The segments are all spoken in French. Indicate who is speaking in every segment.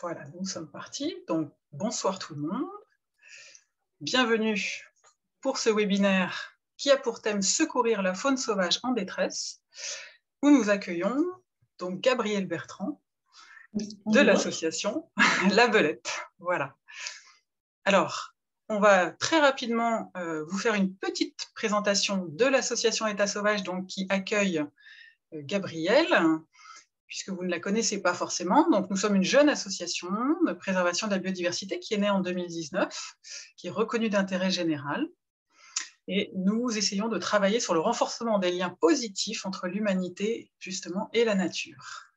Speaker 1: Voilà, nous sommes partis. Donc, bonsoir tout le monde. Bienvenue pour ce webinaire qui a pour thème Secourir la faune sauvage en détresse, où nous accueillons donc Gabrielle Bertrand de l'association La Belette. Voilà. Alors, on va très rapidement vous faire une petite présentation de l'association État Sauvage, donc, qui accueille Gabrielle, puisque vous ne la connaissez pas forcément. Donc, nous sommes une jeune association de préservation de la biodiversité qui est née en 2019, qui est reconnue d'intérêt général. Et nous essayons de travailler sur le renforcement des liens positifs entre l'humanité, justement, et la nature.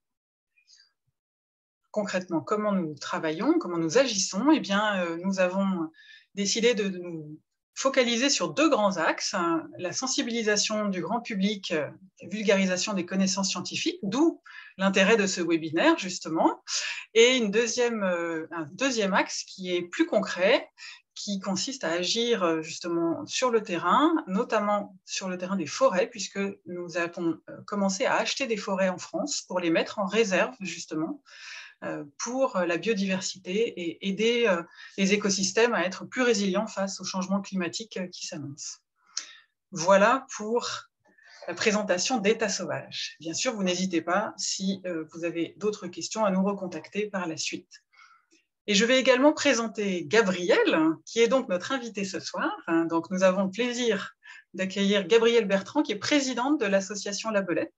Speaker 1: Concrètement, comment nous travaillons, comment nous agissons? Eh bien, nous avons décidé de nous focaliser sur deux grands axes, la sensibilisation du grand public, la vulgarisation des connaissances scientifiques, d'où l'intérêt de ce webinaire, justement, et un deuxième axe qui est plus concret, qui consiste à agir justement sur le terrain, notamment sur le terrain des forêts, puisque nous avons commencé à acheter des forêts en France pour les mettre en réserve, justement, pour la biodiversité et aider les écosystèmes à être plus résilients face au changement climatique qui s'annonce. Voilà pour la présentation d'État Sauvage. Bien sûr, vous n'hésitez pas, si vous avez d'autres questions, à nous recontacter par la suite. Et je vais également présenter Gabrielle, qui est donc notre invitée ce soir. Donc, nous avons le plaisir d'accueillir Gabrielle Bertrand, qui est présidente de l'association La Belette.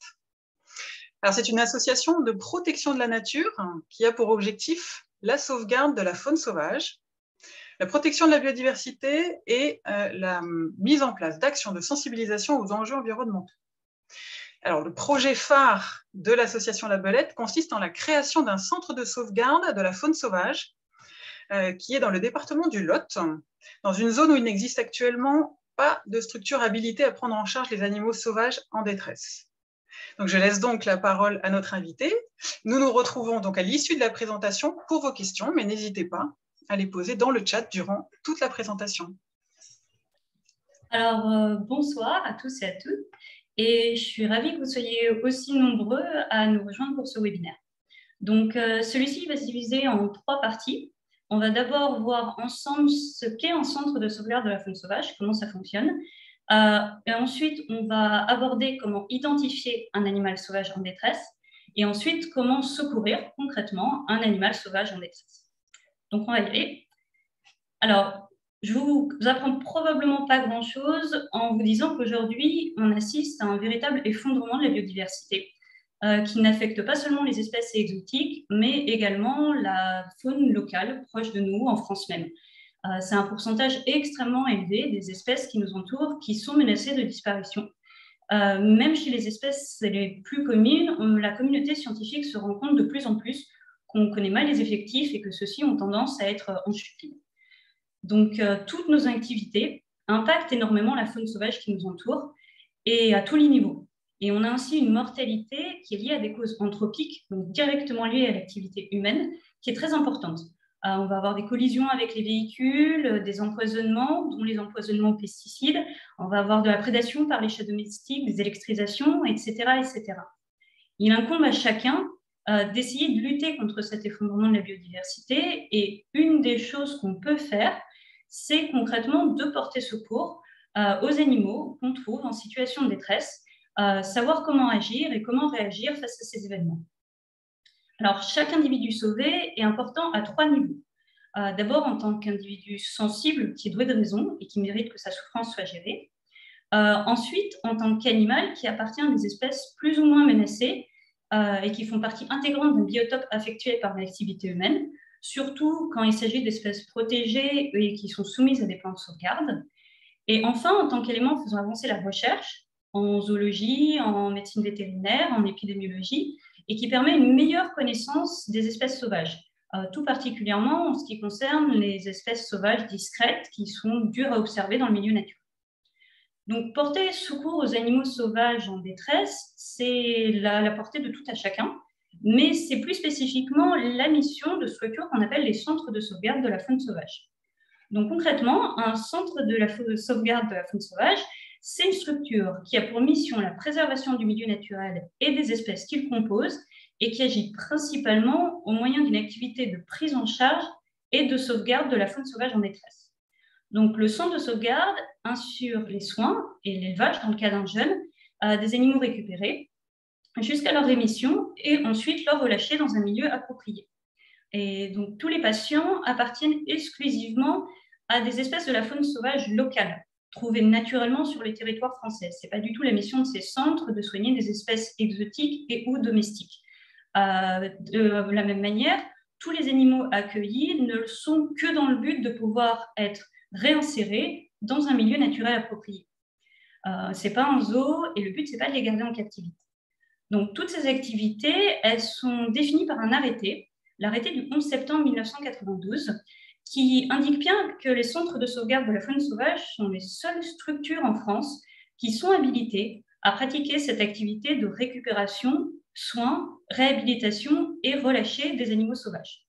Speaker 1: Alors, c'est une association de protection de la nature qui a pour objectif la sauvegarde de la faune sauvage, la protection de la biodiversité et la mise en place d'actions de sensibilisation aux enjeux environnementaux. Alors, le projet phare de l'association La Belette consiste en la création d'un centre de sauvegarde de la faune sauvage qui est dans le département du Lot, dans une zone où il n'existe actuellement pas de structure habilitée à prendre en charge les animaux sauvages en détresse. Donc, je laisse donc la parole à notre invité. Nous nous retrouvons donc à l'issue de la présentation pour vos questions, mais n'hésitez pas à les poser dans le chat durant toute la présentation.
Speaker 2: Alors, bonsoir à tous et à toutes. Et je suis ravie que vous soyez aussi nombreux à nous rejoindre pour ce webinaire. Donc, celui-ci va se diviser en 3 parties. On va d'abord voir ensemble ce qu'est un centre de sauvegarde de la faune sauvage, comment ça fonctionne. Et ensuite, on va aborder comment identifier un animal sauvage en détresse. Et ensuite, comment secourir concrètement un animal sauvage en détresse. Donc, on va y aller. Alors, je ne vous apprends probablement pas grand-chose en vous disant qu'aujourd'hui, on assiste à un véritable effondrement de la biodiversité qui n'affecte pas seulement les espèces exotiques, mais également la faune locale proche de nous, en France même. C'est un pourcentage extrêmement élevé des espèces qui nous entourent qui sont menacées de disparition. Même chez les espèces les plus communes, la communauté scientifique se rend compte de plus en plus qu'on connaît mal les effectifs et que ceux-ci ont tendance à être en chute libre. Donc, toutes nos activités impactent énormément la faune sauvage qui nous entoure et à tous les niveaux. Et on a ainsi une mortalité qui est liée à des causes anthropiques, donc directement liées à l'activité humaine, qui est très importante. On va avoir des collisions avec les véhicules, des empoisonnements, dont les empoisonnements aux pesticides. On va avoir de la prédation par les chats domestiques, des électrisations, etc., etc. Il incombe à chacun d'essayer de lutter contre cet effondrement de la biodiversité. Et une des choses qu'on peut faire, c'est concrètement de porter secours aux animaux qu'on trouve en situation de détresse, savoir comment agir et comment réagir face à ces événements. Alors, chaque individu sauvé est important à 3 niveaux. D'abord, en tant qu'individu sensible, qui est doué de raison et qui mérite que sa souffrance soit gérée. Ensuite, en tant qu'animal qui appartient à des espèces plus ou moins menacées et qui font partie intégrante d'un biotope affecté par l'activité humaine, surtout quand il s'agit d'espèces protégées et qui sont soumises à des plans de sauvegarde. Et enfin, en tant qu'élément faisant avancer la recherche en zoologie, en médecine vétérinaire, en épidémiologie, et qui permet une meilleure connaissance des espèces sauvages, tout particulièrement en ce qui concerne les espèces sauvages discrètes qui sont dures à observer dans le milieu naturel. Donc, porter secours aux animaux sauvages en détresse, c'est la portée de tout à chacun, mais c'est plus spécifiquement la mission de structures qu'on appelle les centres de sauvegarde de la faune sauvage. Donc, concrètement, un centre de sauvegarde de la faune sauvage, c'est une structure qui a pour mission la préservation du milieu naturel et des espèces qu'il compose et qui agit principalement au moyen d'une activité de prise en charge et de sauvegarde de la faune sauvage en détresse. Donc, le centre de sauvegarde assure les soins et l'élevage, dans le cas d'un jeune, des animaux récupérés jusqu'à leur rémission et ensuite leur relâcher dans un milieu approprié. Et donc, tous les patients appartiennent exclusivement à des espèces de la faune sauvage locale, trouvées naturellement sur les territoires français. Ce n'est pas du tout la mission de ces centres de soigner des espèces exotiques et ou domestiques. De la même manière, tous les animaux accueillis ne le sont que dans le but de pouvoir être réinsérés dans un milieu naturel approprié. Ce n'est pas un zoo et le but, ce n'est pas de les garder en captivité. Donc, toutes ces activités, elles sont définies par un arrêté, l'arrêté du 11 septembre 1992, qui indique bien que les centres de sauvegarde de la faune sauvage sont les seules structures en France qui sont habilitées à pratiquer cette activité de récupération, soins, réhabilitation et relâcher des animaux sauvages.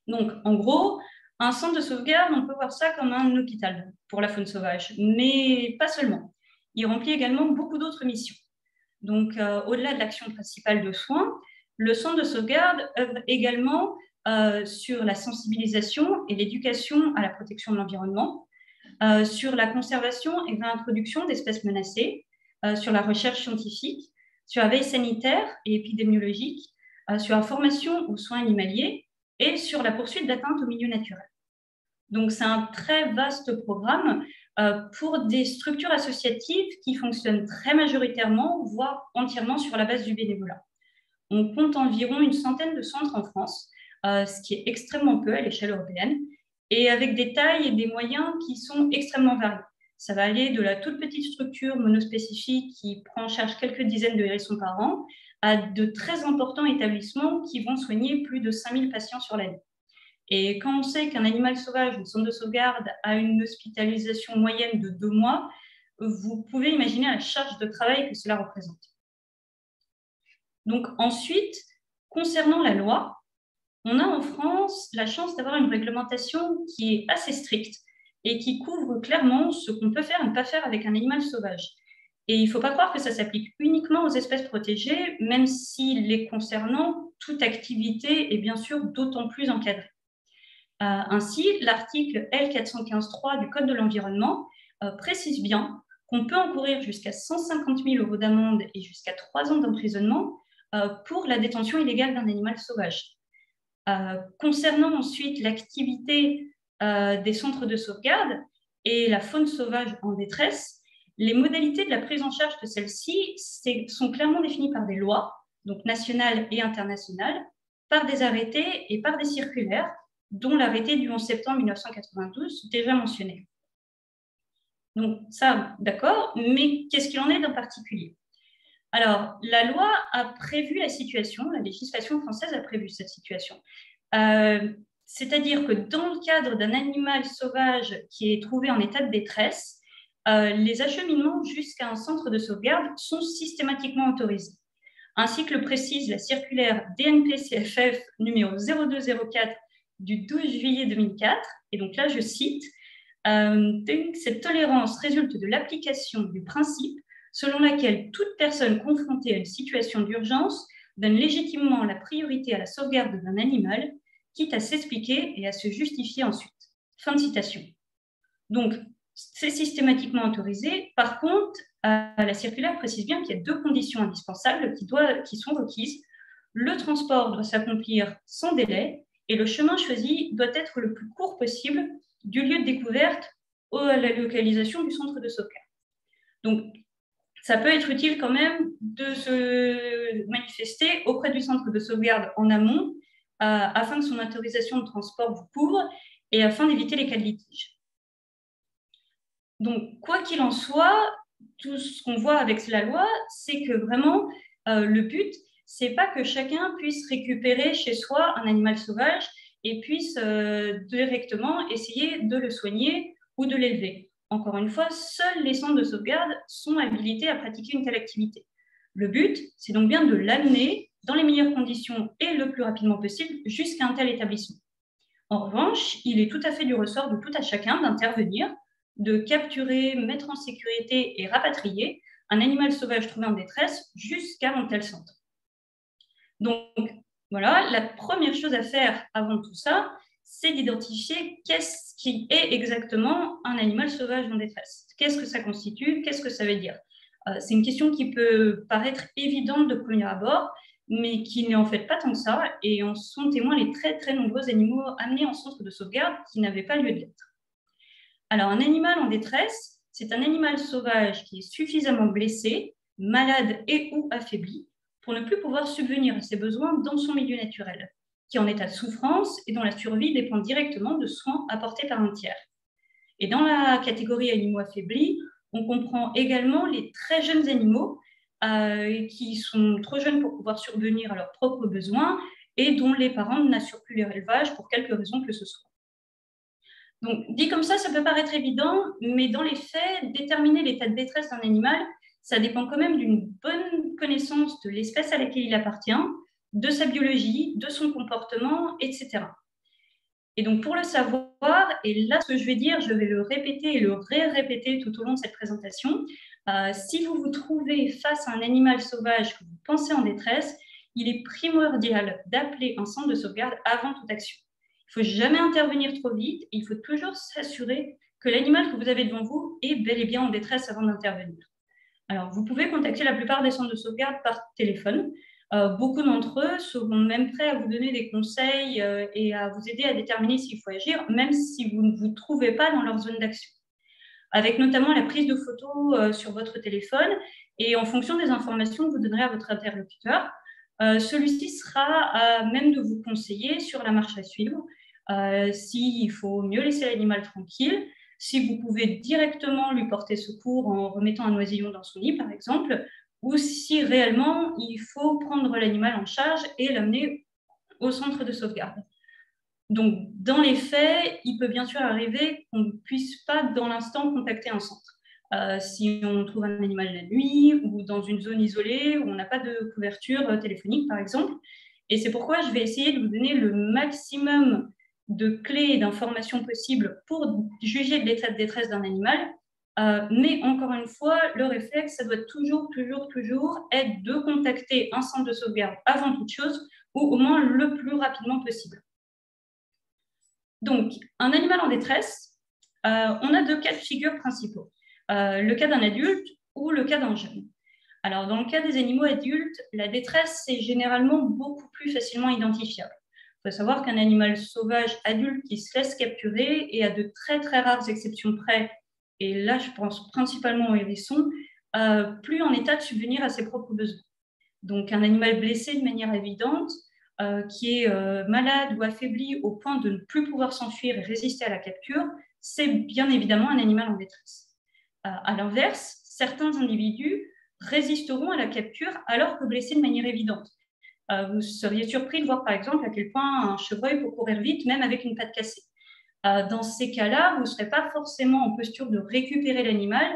Speaker 2: Donc, en gros, un centre de sauvegarde, on peut voir ça comme un hôpital pour la faune sauvage, mais pas seulement. Il remplit également beaucoup d'autres missions. Donc, au-delà de l'action principale de soins, le centre de sauvegarde œuvre également sur la sensibilisation et l'éducation à la protection de l'environnement, sur la conservation et l'introduction d'espèces menacées, sur la recherche scientifique, sur la veille sanitaire et épidémiologique, sur la formation aux soins animaliers et sur la poursuite d'atteintes au milieu naturel. Donc, c'est un très vaste programme pour des structures associatives qui fonctionnent très majoritairement, voire entièrement sur la base du bénévolat. On compte environ une centaine de centres en France, ce qui est extrêmement peu à l'échelle européenne, et avec des tailles et des moyens qui sont extrêmement variés. Ça va aller de la toute petite structure monospécifique qui prend en charge quelques dizaines de hérissons par an, à de très importants établissements qui vont soigner plus de 5000 patients sur l'année. Et quand on sait qu'un animal sauvage, une centre de sauvegarde, a une hospitalisation moyenne de 2 mois, vous pouvez imaginer la charge de travail que cela représente. Donc ensuite, concernant la loi, on a en France la chance d'avoir une réglementation qui est assez stricte et qui couvre clairement ce qu'on peut faire et ne pas faire avec un animal sauvage. Et il ne faut pas croire que ça s'applique uniquement aux espèces protégées, même si les concernant, toute activité est bien sûr d'autant plus encadrée. Ainsi, l'article L415-3 du Code de l'environnement précise bien qu'on peut encourir jusqu'à 150 000 € d'amende et jusqu'à 3 ans d'emprisonnement pour la détention illégale d'un animal sauvage. Concernant ensuite l'activité des centres de sauvegarde et la faune sauvage en détresse, les modalités de la prise en charge de celle-ci sont clairement définies par des lois, donc nationales et internationales, par des arrêtés et par des circulaires, dont l'arrêté du 11 septembre 1992 déjà mentionné. Donc ça, d'accord, mais qu'est-ce qu'il en est d'un particulier? Alors, la loi a prévu la situation, la législation française a prévu cette situation. C'est-à-dire que dans le cadre d'un animal sauvage qui est trouvé en état de détresse, les acheminements jusqu'à un centre de sauvegarde sont systématiquement autorisés. Ainsi que le précise la circulaire DNP-CFF numéro 0204 du 12 juillet 2004, et donc là je cite, cette tolérance résulte de l'application du principe selon laquelle toute personne confrontée à une situation d'urgence donne légitimement la priorité à la sauvegarde d'un animal, quitte à s'expliquer et à se justifier ensuite. Fin de citation. Donc, c'est systématiquement autorisé. Par contre, la circulaire précise bien qu'il y a 2 conditions indispensables qui sont requises. Le transport doit s'accomplir sans délai et le chemin choisi doit être le plus court possible du lieu de découverte à la localisation du centre de sauvegarde. Donc, ça peut être utile quand même de se manifester auprès du centre de sauvegarde en amont afin que son autorisation de transport vous couvre et afin d'éviter les cas de litige. Donc, quoi qu'il en soit, tout ce qu'on voit avec la loi, c'est que vraiment, le but, c'est pas que chacun puisse récupérer chez soi un animal sauvage et puisse directement essayer de le soigner ou de l'élever. Encore une fois, seuls les centres de sauvegarde sont habilités à pratiquer une telle activité. Le but, c'est donc bien de l'amener dans les meilleures conditions et le plus rapidement possible jusqu'à un tel établissement. En revanche, il est tout à fait du ressort de tout à chacun d'intervenir, de capturer, mettre en sécurité et rapatrier un animal sauvage trouvé en détresse jusqu'à un tel centre. Donc, voilà, la première chose à faire avant tout ça, c'est d'identifier qu'est-ce qui est exactement un animal sauvage en détresse. Qu'est-ce que ça constitue? Qu'est-ce que ça veut dire? C'est une question qui peut paraître évidente de premier abord, mais qui n'est en fait pas tant que ça, et en sont témoins les très très nombreux animaux amenés en centre de sauvegarde qui n'avaient pas lieu d'être. Alors, un animal en détresse, c'est un animal sauvage qui est suffisamment blessé, malade et ou affaibli pour ne plus pouvoir subvenir à ses besoins dans son milieu naturel, qui est en état de souffrance et dont la survie dépend directement de soins apportés par un tiers. Et dans la catégorie animaux affaiblis, on comprend également les très jeunes animaux qui sont trop jeunes pour pouvoir subvenir à leurs propres besoins et dont les parents n'assurent plus leur élevage pour quelque raison que ce soit. Donc, dit comme ça peut paraître évident, mais dans les faits, déterminer l'état de détresse d'un animal, ça dépend quand même d'une bonne connaissance de l'espèce à laquelle il appartient, de sa biologie, de son comportement, etc. Et donc, pour le savoir, et là, ce que je vais dire, je vais le répéter et le répéter tout au long de cette présentation, si vous vous trouvez face à un animal sauvage que vous pensez en détresse, il est primordial d'appeler un centre de sauvegarde avant toute action. Il ne faut jamais intervenir trop vite et il faut toujours s'assurer que l'animal que vous avez devant vous est bel et bien en détresse avant d'intervenir. Alors, vous pouvez contacter la plupart des centres de sauvegarde par téléphone. Beaucoup d'entre eux seront même prêts à vous donner des conseils et à vous aider à déterminer s'il faut agir, même si vous ne vous trouvez pas dans leur zone d'action. Avec notamment la prise de photos sur votre téléphone et en fonction des informations que vous donnerez à votre interlocuteur, celui-ci sera à même de vous conseiller sur la marche à suivre, s'il faut mieux laisser l'animal tranquille, si vous pouvez directement lui porter secours en remettant un oisillon dans son lit, par exemple, ou si réellement il faut prendre l'animal en charge et l'amener au centre de sauvegarde. Donc, dans les faits, il peut bien sûr arriver qu'on ne puisse pas, dans l'instant, contacter un centre. Si on trouve un animal la nuit ou dans une zone isolée où on n'a pas de couverture téléphonique, par exemple. Et c'est pourquoi je vais essayer de vous donner le maximum de clés et d'informations possibles pour juger de l'état de détresse d'un animal. Mais encore une fois, le réflexe, ça doit toujours être de contacter un centre de sauvegarde avant toute chose ou au moins le plus rapidement possible. Donc, un animal en détresse, on a deux cas de figure principaux. Le cas d'un adulte ou le cas d'un jeune. Alors, dans le cas des animaux adultes, la détresse est généralement beaucoup plus facilement identifiable. Il faut savoir qu'un animal sauvage adulte qui se laisse capturer, et à de très très rares exceptions près, et là je pense principalement aux hérissons, plus en état de subvenir à ses propres besoins. Donc, un animal blessé de manière évidente, qui est malade ou affaibli au point de ne plus pouvoir s'enfuir et résister à la capture, c'est bien évidemment un animal en détresse. À l'inverse, certains individus résisteront à la capture alors que blessés de manière évidente. Vous seriez surpris de voir par exemple à quel point un chevreuil peut courir vite, même avec une patte cassée. Dans ces cas-là, vous ne serez pas forcément en posture de récupérer l'animal,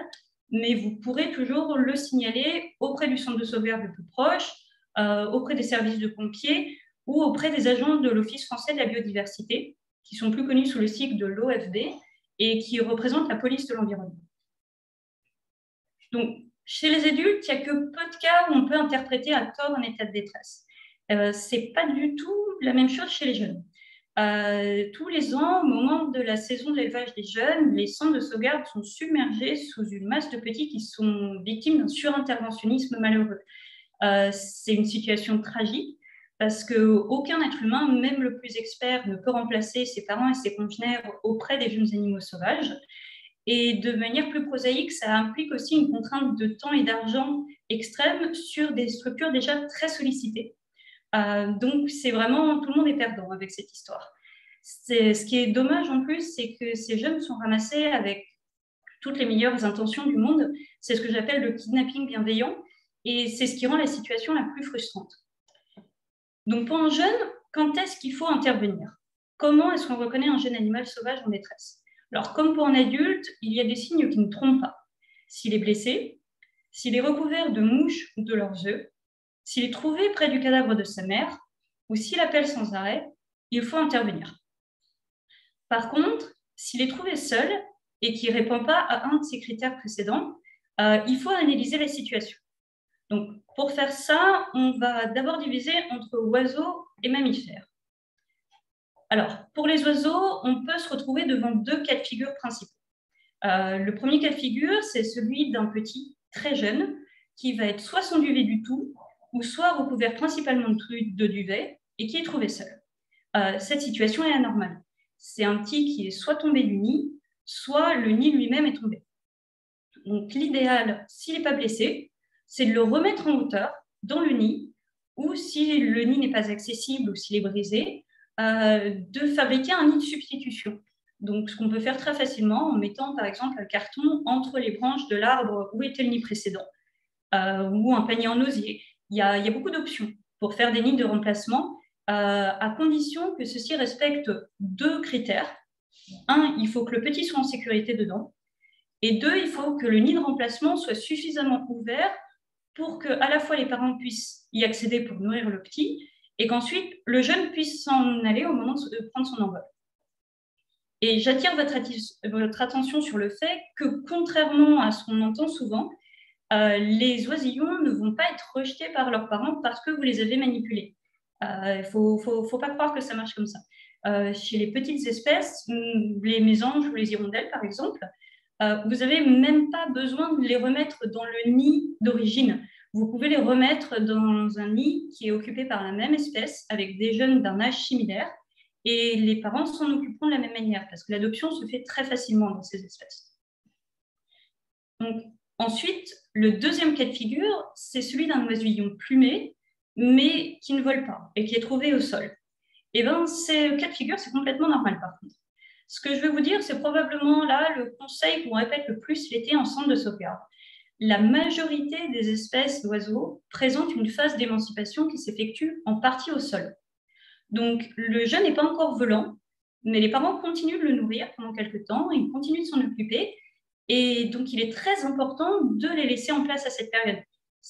Speaker 2: mais vous pourrez toujours le signaler auprès du centre de sauvegarde le plus proche, auprès des services de pompiers ou auprès des agents de l'Office français de la biodiversité, qui sont plus connus sous le sigle de l'OFB et qui représentent la police de l'environnement. Donc, chez les adultes, il n'y a que peu de cas où on peut interpréter à tort un état de détresse. Ce n'est pas du tout la même chose chez les jeunes. Tous les ans, au moment de la saison de l'élevage des jeunes, les centres de sauvegarde sont submergés sous une masse de petits qui sont victimes d'un surinterventionnisme malheureux. C'est une situation tragique parce qu'aucun être humain, même le plus expert, ne peut remplacer ses parents et ses congénères auprès des jeunes animaux sauvages. Et de manière plus prosaïque, ça implique aussi une contrainte de temps et d'argent extrême sur des structures déjà très sollicitées. Donc, c'est vraiment, tout le monde est perdant avec cette histoire. Ce qui est dommage en plus, c'est que ces jeunes sont ramassés avec toutes les meilleures intentions du monde. C'est ce que j'appelle le kidnapping bienveillant. Et c'est ce qui rend la situation la plus frustrante. Donc, pour un jeune, quand est-ce qu'il faut intervenir? Comment est-ce qu'on reconnaît un jeune animal sauvage en détresse? Alors, comme pour un adulte, il y a des signes qui ne trompent pas. S'il est blessé, s'il est recouvert de mouches ou de leurs œufs, s'il est trouvé près du cadavre de sa mère, ou s'il appelle sans arrêt, il faut intervenir. Par contre, s'il est trouvé seul et qu'il ne répond pas à un de ces critères précédents, il faut analyser la situation. Donc, pour faire ça, on va d'abord diviser entre oiseaux et mammifères. Alors, pour les oiseaux, on peut se retrouver devant deux cas de figure principaux. Le premier cas de figure, c'est celui d'un petit très jeune qui va être soit sans duvet du tout, ou soit recouvert principalement de duvet et qui est trouvé seul. Cette situation est anormale. C'est un petit qui est soit tombé du nid, soit le nid lui-même est tombé. Donc, l'idéal, s'il n'est pas blessé, c'est de le remettre en hauteur dans le nid, ou si le nid n'est pas accessible ou s'il est brisé, de fabriquer un nid de substitution. Donc, ce qu'on peut faire très facilement en mettant, par exemple, un carton entre les branches de l'arbre où était le nid précédent, ou un panier en osier. Il y a beaucoup d'options pour faire des nids de remplacement, à condition que ceci respecte deux critères. Un, il faut que le petit soit en sécurité dedans. Et deux, il faut que le nid de remplacement soit suffisamment ouvert pour que à la fois les parents puissent y accéder pour nourrir le petit et qu'ensuite le jeune puisse s'en aller au moment de prendre son envol. Et j'attire votre attention sur le fait que, contrairement à ce qu'on entend souvent, les oisillons ne vont pas être rejetés par leurs parents parce que vous les avez manipulés. Il ne faut pas croire que ça marche comme ça. Chez les petites espèces, les mésanges ou les hirondelles, par exemple, vous n'avez même pas besoin de les remettre dans le nid d'origine. Vous pouvez les remettre dans un nid qui est occupé par la même espèce, avec des jeunes d'un âge similaire, et les parents s'en occuperont de la même manière, parce que l'adoption se fait très facilement dans ces espèces. Donc, ensuite, le deuxième cas de figure, c'est celui d'un oisillon plumé, mais qui ne vole pas, et qui est trouvé au sol. Et bien, ces cas de figure, c'est complètement normal, par contre. Ce que je vais vous dire, c'est probablement là le conseil qu'on répète le plus l'été en centre de sauvegarde. La majorité des espèces d'oiseaux présentent une phase d'émancipation qui s'effectue en partie au sol. Donc, le jeune n'est pas encore volant, mais les parents continuent de le nourrir pendant quelques temps, ils continuent de s'en occuper, et donc il est très important de les laisser en place à cette période.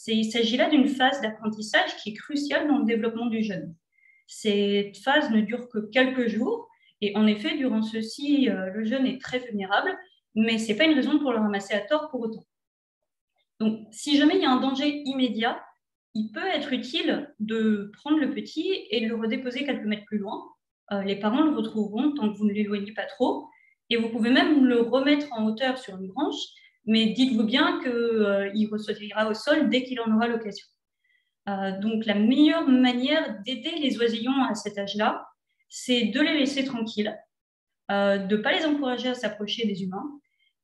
Speaker 2: Il s'agit là d'une phase d'apprentissage qui est cruciale dans le développement du jeune. Cette phase ne dure que quelques jours, et en effet, durant ceux-ci, le jeune est très vulnérable, mais ce n'est pas une raison pour le ramasser à tort pour autant. Donc, si jamais il y a un danger immédiat, il peut être utile de prendre le petit et de le redéposer quelques mètres plus loin. Les parents le retrouveront tant que vous ne l'éloignez pas trop, et vous pouvez même le remettre en hauteur sur une branche, mais dites-vous bien qu'il ressortira au sol dès qu'il en aura l'occasion. Donc, la meilleure manière d'aider les oisillons à cet âge-là, c'est de les laisser tranquilles, de ne pas les encourager à s'approcher des humains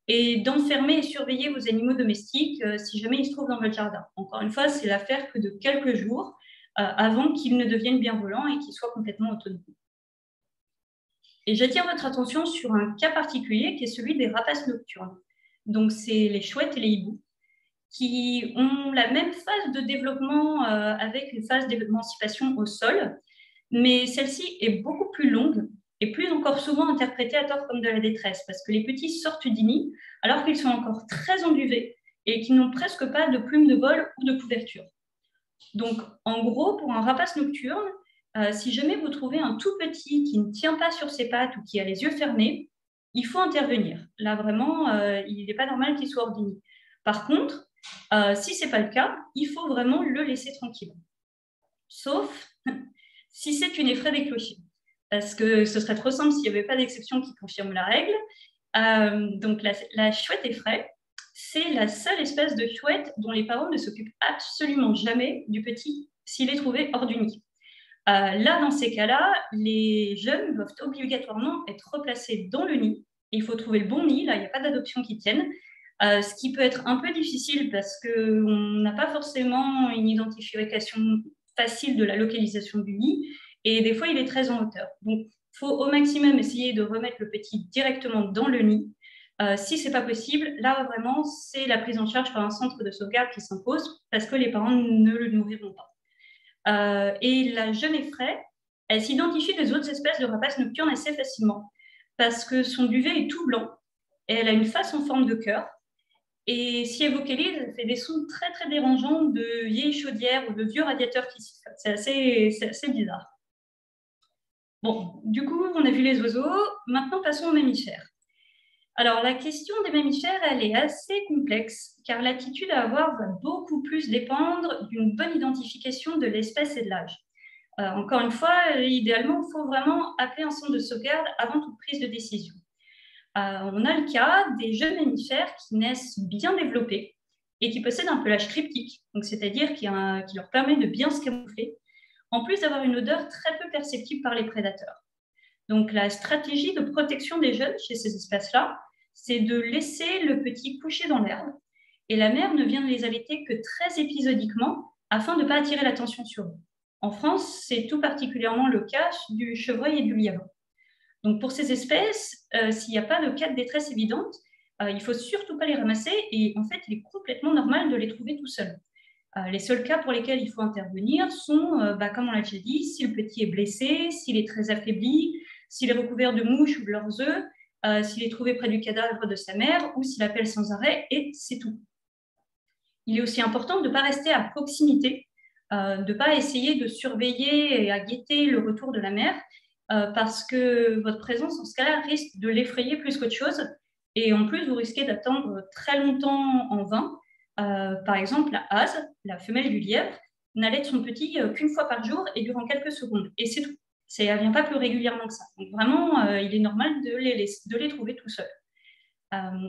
Speaker 2: et d'enfermer et surveiller vos animaux domestiques si jamais ils se trouvent dans votre jardin. Encore une fois, c'est l'affaire que de quelques jours avant qu'ils ne deviennent bien volants et qu'ils soient complètement autonomes. Et j'attire votre attention sur un cas particulier qui est celui des rapaces nocturnes. Donc, c'est les chouettes et les hiboux qui ont la même phase de développement avec une phase d'émancipation au sol, mais celle-ci est beaucoup plus longue et plus encore souvent interprétée à tort comme de la détresse, parce que les petits sortent du nid alors qu'ils sont encore très enduvés et qu'ils n'ont presque pas de plumes de vol ou de couverture. Donc, en gros, pour un rapace nocturne, si jamais vous trouvez un tout petit qui ne tient pas sur ses pattes ou qui a les yeux fermés, il faut intervenir. Là, vraiment, il n'est pas normal qu'il soit hors du nid. Par contre, si ce n'est pas le cas, il faut vraiment le laisser tranquille. Sauf si c'est une effraie des clochers. Parce que ce serait trop simple s'il n'y avait pas d'exception qui confirme la règle. Donc, la chouette effraie, c'est la seule espèce de chouette dont les parents ne s'occupent absolument jamais du petit s'il est trouvé hors du nid. Là, dans ces cas-là, les jeunes doivent obligatoirement être replacés dans le nid. Il faut trouver le bon nid, là, il n'y a pas d'adoption qui tienne. Ce qui peut être un peu difficile parce qu'on n'a pas forcément une identification facile de la localisation du nid et des fois, il est très en hauteur. Donc, il faut au maximum essayer de remettre le petit directement dans le nid. Si ce n'est pas possible, là, vraiment, c'est la prise en charge par un centre de sauvegarde qui s'impose parce que les parents ne le nourriront pas. Et la jeune effraie, elle s'identifie des autres espèces de rapaces nocturnes assez facilement parce que son duvet est tout blanc et elle a une face en forme de cœur. Et si elle vocalise, elle fait des sons très, très dérangeants de vieilles chaudières ou de vieux radiateurs qui sifflent. C'est assez bizarre. Bon, du coup, on a vu les oiseaux. Maintenant, passons aux mammifères. Alors, la question des mammifères, elle est assez complexe, car l'attitude à avoir va beaucoup plus dépendre d'une bonne identification de l'espèce et de l'âge. Encore une fois, idéalement, il faut vraiment appeler un centre de sauvegarde avant toute prise de décision. On a le cas des jeunes mammifères qui naissent bien développés et qui possèdent un pelage cryptique, c'est-à-dire qui leur permet de bien se camoufler, en plus d'avoir une odeur très peu perceptible par les prédateurs. Donc, la stratégie de protection des jeunes chez ces espèces-là, c'est de laisser le petit coucher dans l'herbe, et la mère ne vient de les allaiter que très épisodiquement afin de ne pas attirer l'attention sur eux. En France, c'est tout particulièrement le cas du chevreuil et du lièvre. Donc, pour ces espèces, s'il n'y a pas de cas de détresse évidente, il ne faut surtout pas les ramasser, et en fait, il est complètement normal de les trouver tout seuls. Les seuls cas pour lesquels il faut intervenir sont, comme on l'a déjà dit, si le petit est blessé, s'il est très affaibli, s'il est recouvert de mouches ou de leurs œufs, s'il est trouvé près du cadavre de sa mère ou s'il appelle sans arrêt, et c'est tout. Il est aussi important de ne pas rester à proximité, de ne pas essayer de surveiller et à guetter le retour de la mère, parce que votre présence, en ce cas-là, risque de l'effrayer plus qu'autre chose. Et en plus, vous risquez d'attendre très longtemps en vain. Par exemple, la hase, la femelle du lièvre, n'allaite son petit qu'une fois par jour et durant quelques secondes. Et c'est tout. Elle ne vient pas plus régulièrement que ça. Donc vraiment, il est normal de les trouver tout seuls.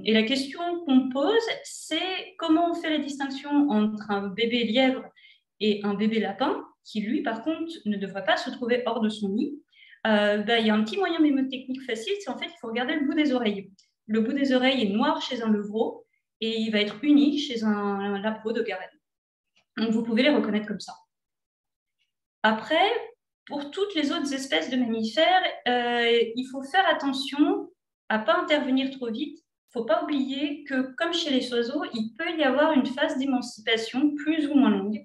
Speaker 2: Et la question qu'on pose, c'est comment on fait la distinction entre un bébé lièvre et un bébé lapin, qui lui, par contre, ne devrait pas se trouver hors de son nid. Il y a un petit moyen mémotechnique facile, c'est en fait, il faut regarder le bout des oreilles. Le bout des oreilles est noir chez un levreau et il va être uni chez un lapereau de Garenne. Donc, vous pouvez les reconnaître comme ça. Après, pour toutes les autres espèces de mammifères, il faut faire attention à ne pas intervenir trop vite. Il ne faut pas oublier que, comme chez les oiseaux, il peut y avoir une phase d'émancipation plus ou moins longue,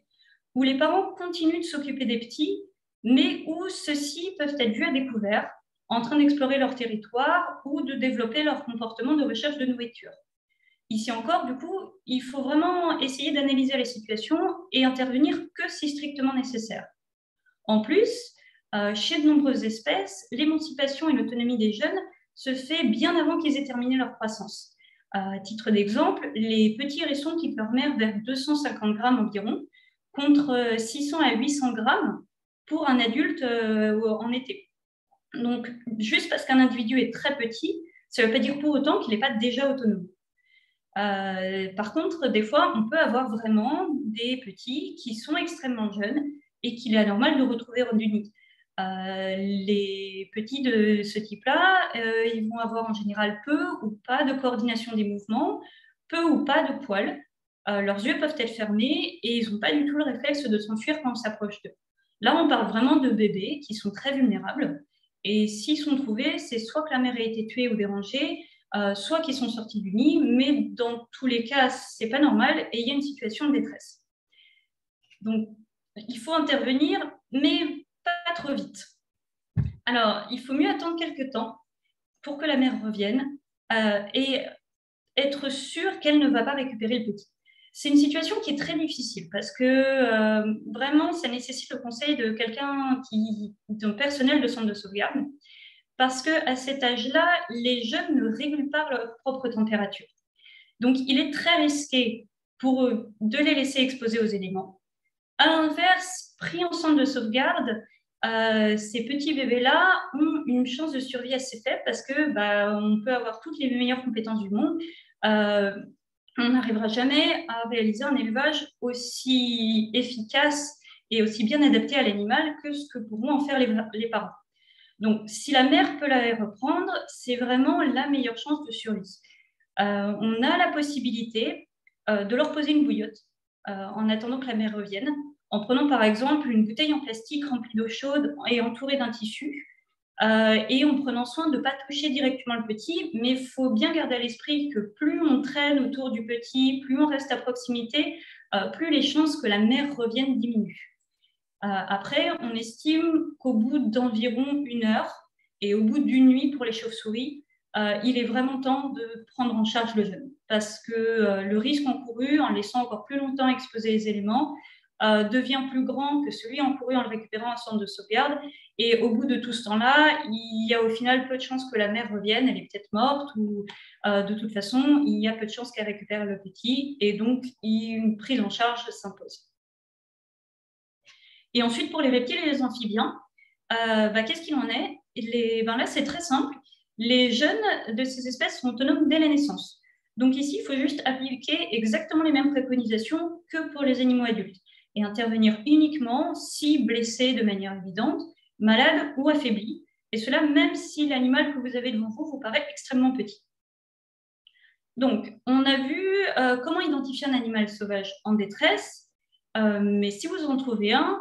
Speaker 2: où les parents continuent de s'occuper des petits, mais où ceux-ci peuvent être vus à découvert, en train d'explorer leur territoire ou de développer leur comportement de recherche de nourriture. Ici encore, du coup, il faut vraiment essayer d'analyser la situation et intervenir que si strictement nécessaire. En plus, chez de nombreuses espèces, l'émancipation et l'autonomie des jeunes se fait bien avant qu'ils aient terminé leur croissance. À titre d'exemple, les petits hérissons quittent leur mère vers 250 grammes environ, contre 600 à 800 grammes pour un adulte en été. Donc, juste parce qu'un individu est très petit, ça ne veut pas dire pour autant qu'il n'est pas déjà autonome. Par contre, des fois, on peut avoir vraiment des petits qui sont extrêmement jeunes et qu'il est anormal de retrouver hors du nid. Les petits de ce type-là, ils vont avoir en général peu ou pas de coordination des mouvements, peu ou pas de poils. Leurs yeux peuvent être fermés et ils n'ont pas du tout le réflexe de s'enfuir quand on s'approche d'eux. Là, on parle vraiment de bébés qui sont très vulnérables. Et s'ils sont trouvés, c'est soit que la mère a été tuée ou dérangée, soit qu'ils sont sortis du nid, mais dans tous les cas, ce n'est pas normal et il y a une situation de détresse. Donc, il faut intervenir, mais pas trop vite. Alors, il faut mieux attendre quelques temps pour que la mère revienne et être sûr qu'elle ne va pas récupérer le petit. C'est une situation qui est très difficile parce que vraiment, ça nécessite le conseil de quelqu'un d'un personnel de centre de sauvegarde, parce qu'à cet âge-là, les jeunes ne régulent pas leur propre température. Donc, il est très risqué pour eux de les laisser exposés aux éléments. À l'inverse, pris en centre de sauvegarde, ces petits bébés-là ont une chance de survie assez faible parce que on peut avoir toutes les meilleures compétences du monde. On n'arrivera jamais à réaliser un élevage aussi efficace et aussi bien adapté à l'animal que ce que pourront en faire les parents. Donc, si la mère peut la reprendre, c'est vraiment la meilleure chance de survie. On a la possibilité de leur poser une bouillotte en attendant que la mère revienne, en prenant par exemple une bouteille en plastique remplie d'eau chaude et entourée d'un tissu, et en prenant soin de ne pas toucher directement le petit, mais il faut bien garder à l'esprit que plus on traîne autour du petit, plus on reste à proximité, plus les chances que la mère revienne diminuent. Après, on estime qu'au bout d'environ 1 heure et au bout d'une nuit pour les chauves-souris, il est vraiment temps de prendre en charge le jeune parce que le risque encouru en laissant encore plus longtemps exposer les éléments devient plus grand que celui encouru en le récupérant en centre de sauvegarde Et au bout de tout ce temps-là, il y a au final peu de chances que la mère revienne, elle est peut-être morte, ou de toute façon, il y a peu de chances qu'elle récupère le petit, et donc une prise en charge s'impose. Et ensuite, pour les reptiles et les amphibiens, qu'est-ce qu'il en est? Là, c'est très simple. Les jeunes de ces espèces sont autonomes dès la naissance. Donc ici, il faut juste appliquer exactement les mêmes préconisations que pour les animaux adultes et intervenir uniquement si blessé de manière évidente, malade ou affaibli, et cela même si l'animal que vous avez devant vous paraît extrêmement petit. Donc, on a vu comment identifier un animal sauvage en détresse, mais si vous en trouvez un,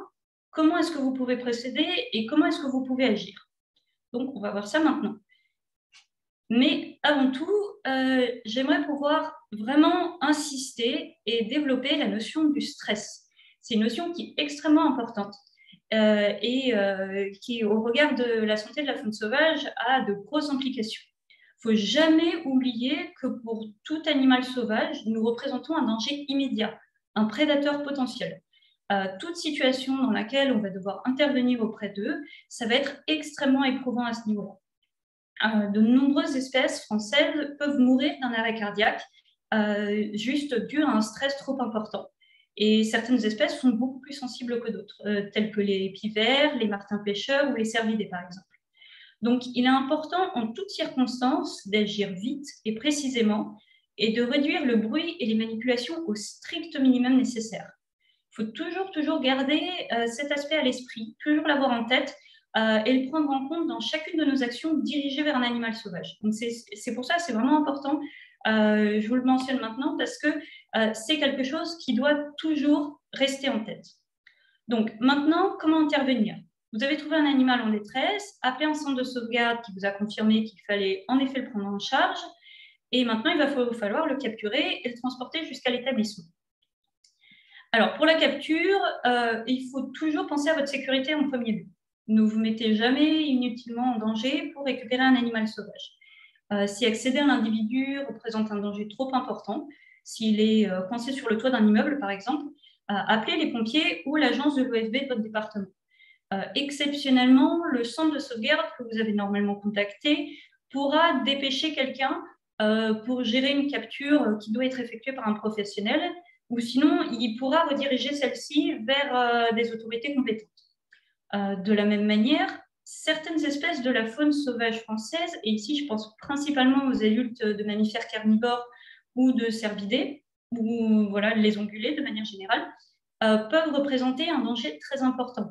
Speaker 2: comment est-ce que vous pouvez procéder et comment est-ce que vous pouvez agir? Donc, on va voir ça maintenant. Mais avant tout, j'aimerais pouvoir vraiment insister et développer la notion du stress. C'est une notion qui est extrêmement importante et qui, au regard de la santé de la faune sauvage, a de grosses implications. Il ne faut jamais oublier que pour tout animal sauvage, nous représentons un danger immédiat, un prédateur potentiel. Toute situation dans laquelle on va devoir intervenir auprès d'eux, ça va être extrêmement éprouvant à ce niveau-là. De nombreuses espèces françaises peuvent mourir d'un arrêt cardiaque juste dû à un stress trop important. Et certaines espèces sont beaucoup plus sensibles que d'autres, telles que les pivers, les martins pêcheurs ou les cervidés, par exemple. Donc, il est important en toutes circonstances d'agir vite et précisément et de réduire le bruit et les manipulations au strict minimum nécessaire. Il faut toujours garder cet aspect à l'esprit, toujours l'avoir en tête et le prendre en compte dans chacune de nos actions dirigées vers un animal sauvage. Donc, c'est pour ça que c'est vraiment important. Je vous le mentionne maintenant parce que c'est quelque chose qui doit toujours rester en tête. Donc, maintenant, comment intervenir? Vous avez trouvé un animal en détresse, appelé un centre de sauvegarde qui vous a confirmé qu'il fallait en effet le prendre en charge, et maintenant, il va falloir le capturer et le transporter jusqu'à l'établissement. Alors, pour la capture, il faut toujours penser à votre sécurité en premier lieu. Ne vous mettez jamais inutilement en danger pour récupérer un animal sauvage. Si accéder à l'individu représente un danger trop important, s'il est coincé sur le toit d'un immeuble, par exemple, appelez les pompiers ou l'agence de l'OFB de votre département. Exceptionnellement, le centre de sauvegarde que vous avez normalement contacté pourra dépêcher quelqu'un pour gérer une capture qui doit être effectuée par un professionnel, ou sinon, il pourra rediriger celle-ci vers des autorités compétentes. De la même manière, certaines espèces de la faune sauvage française, et ici je pense principalement aux adultes de mammifères carnivores ou de cervidés, ou voilà, les ongulés de manière générale, peuvent représenter un danger très important.